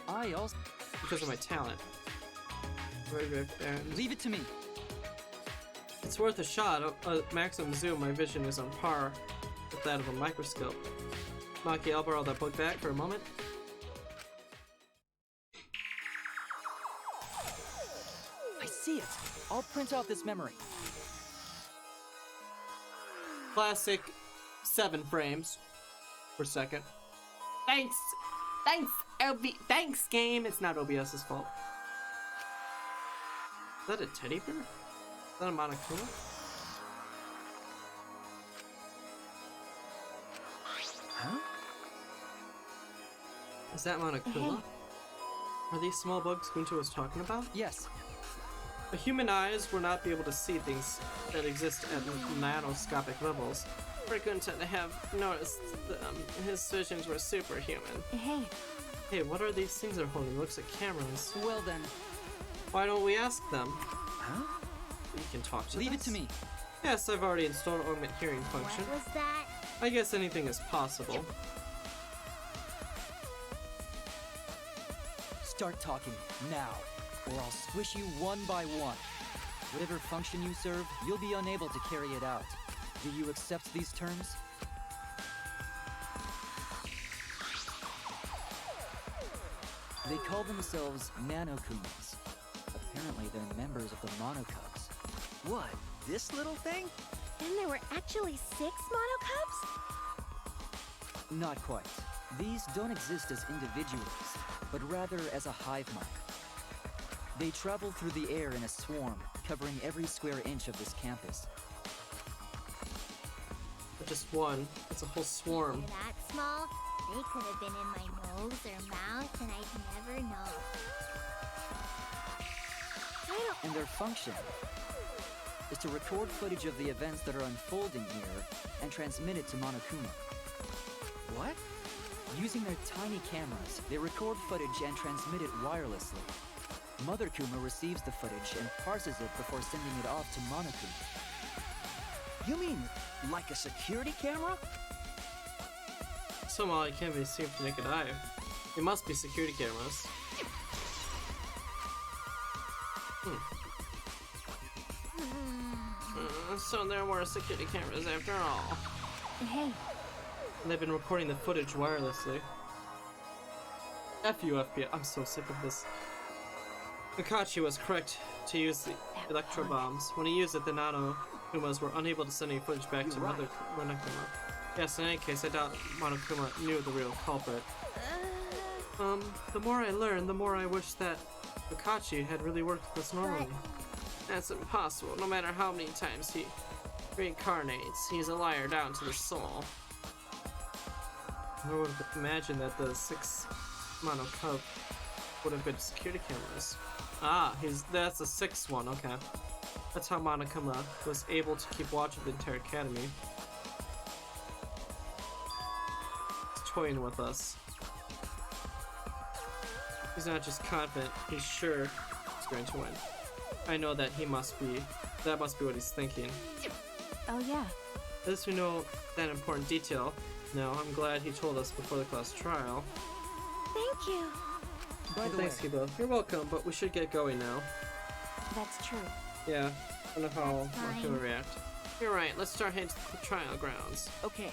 I also... Because of my talent. And Leave it to me. it's worth a shot. A maximum zoom, my vision is on par with that of a microscope. Maki, I'll borrow that book back for a moment. I see it. I'll print out this memory. Classic 7 frames per second. Thanks, thanks game. It's not OBS's fault. Is that a teddy bear? Is that a Monokuma? Huh? Is that Monokuma? Are these small bugs Gunta was talking about? Yes. The human eyes will not be able to see things that exist at nanoscopic levels. For Gunta to have noticed his visions were superhuman. Hey, Hey, what are these things they're holding? Looks like cameras. Well then. Why don't we ask them? Huh? You can talk to Leave this? it to me. Yes, I've already installed augment hearing function. What was that? I guess anything is possible. Start talking now, or I'll squish you one by one. Whatever function you serve, you'll be unable to carry it out. Do you accept these terms? They call themselves Nanokumas. Apparently they're members of the Mono Cubs. What? This little thing? Then there were actually 6 monocubs? Not quite. These don't exist as individuals, but rather as a hive mind. They travel through the air in a swarm, covering every square inch of this campus. But just one. It's a whole swarm. They're that small? They could have been in my nose or mouth, and I'd never know. And their function is to record footage of the events that are unfolding here and transmit it to Monokuma. What? Using their tiny cameras, they record footage and transmit it wirelessly. Mother Kuma receives the footage and parses it before sending it off to Monokuma. You mean like a security camera? Somehow it can't be seen with the naked eye. It must be security cameras. So there were security cameras after all. Hey, And they've been recording the footage wirelessly. F you, FBI. I'm so sick of this. Mikachi was correct to use the electro bombs. When he used it, the Nanokumas were unable to send any footage back to Mother Monokuma. Yes, in any case, I doubt Monokuma knew the real culprit. The more I learn, the more I wish that Mikachi had really worked with us normally. That's impossible. No matter how many times he reincarnates, he's a liar down to the soul. I would have imagined that the 6 Mono Cub would have been security cameras. Ah, that's the 6th one, okay. That's how Monokuma was able to keep watch of the entire academy. He's toying with us. He's not just confident, he's sure he's going to win. I know that that must be what he's thinking. oh yeah. At least we know that important detail. Now, I'm glad he told us before the class trial. Thank you. By the Thanks, way, Kibo. You're welcome, but we should get going now. That's true. Yeah, I don't know how That's fine. he'll react. You're right, let's start heading to the trial grounds. Okay.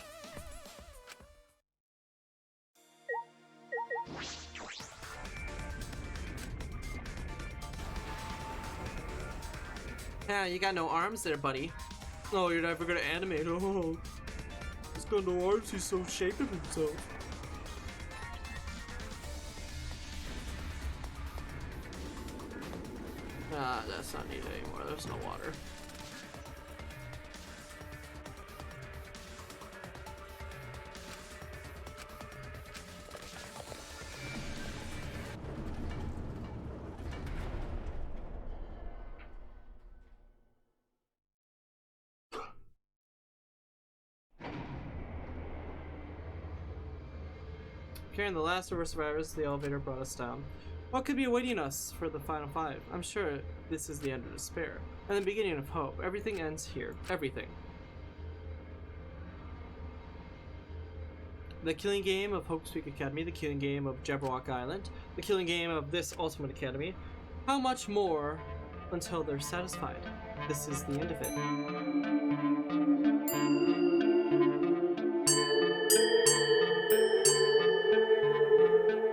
Yeah, you got no arms there, buddy. Oh, you're never gonna animate. Oh, he's got no arms, he's so ashamed of himself. Ah, that's not needed anymore. There's no water. Carrying the last of our survivors, the elevator brought us down. What could be awaiting us for the final 5? I'm sure this is the end of despair, and the beginning of hope. Everything ends here. Everything. The killing game of Hope's Peak Academy, the killing game of Jabberwock Island, the killing game of this Ultimate Academy. How much more until they're satisfied? This is the end of it.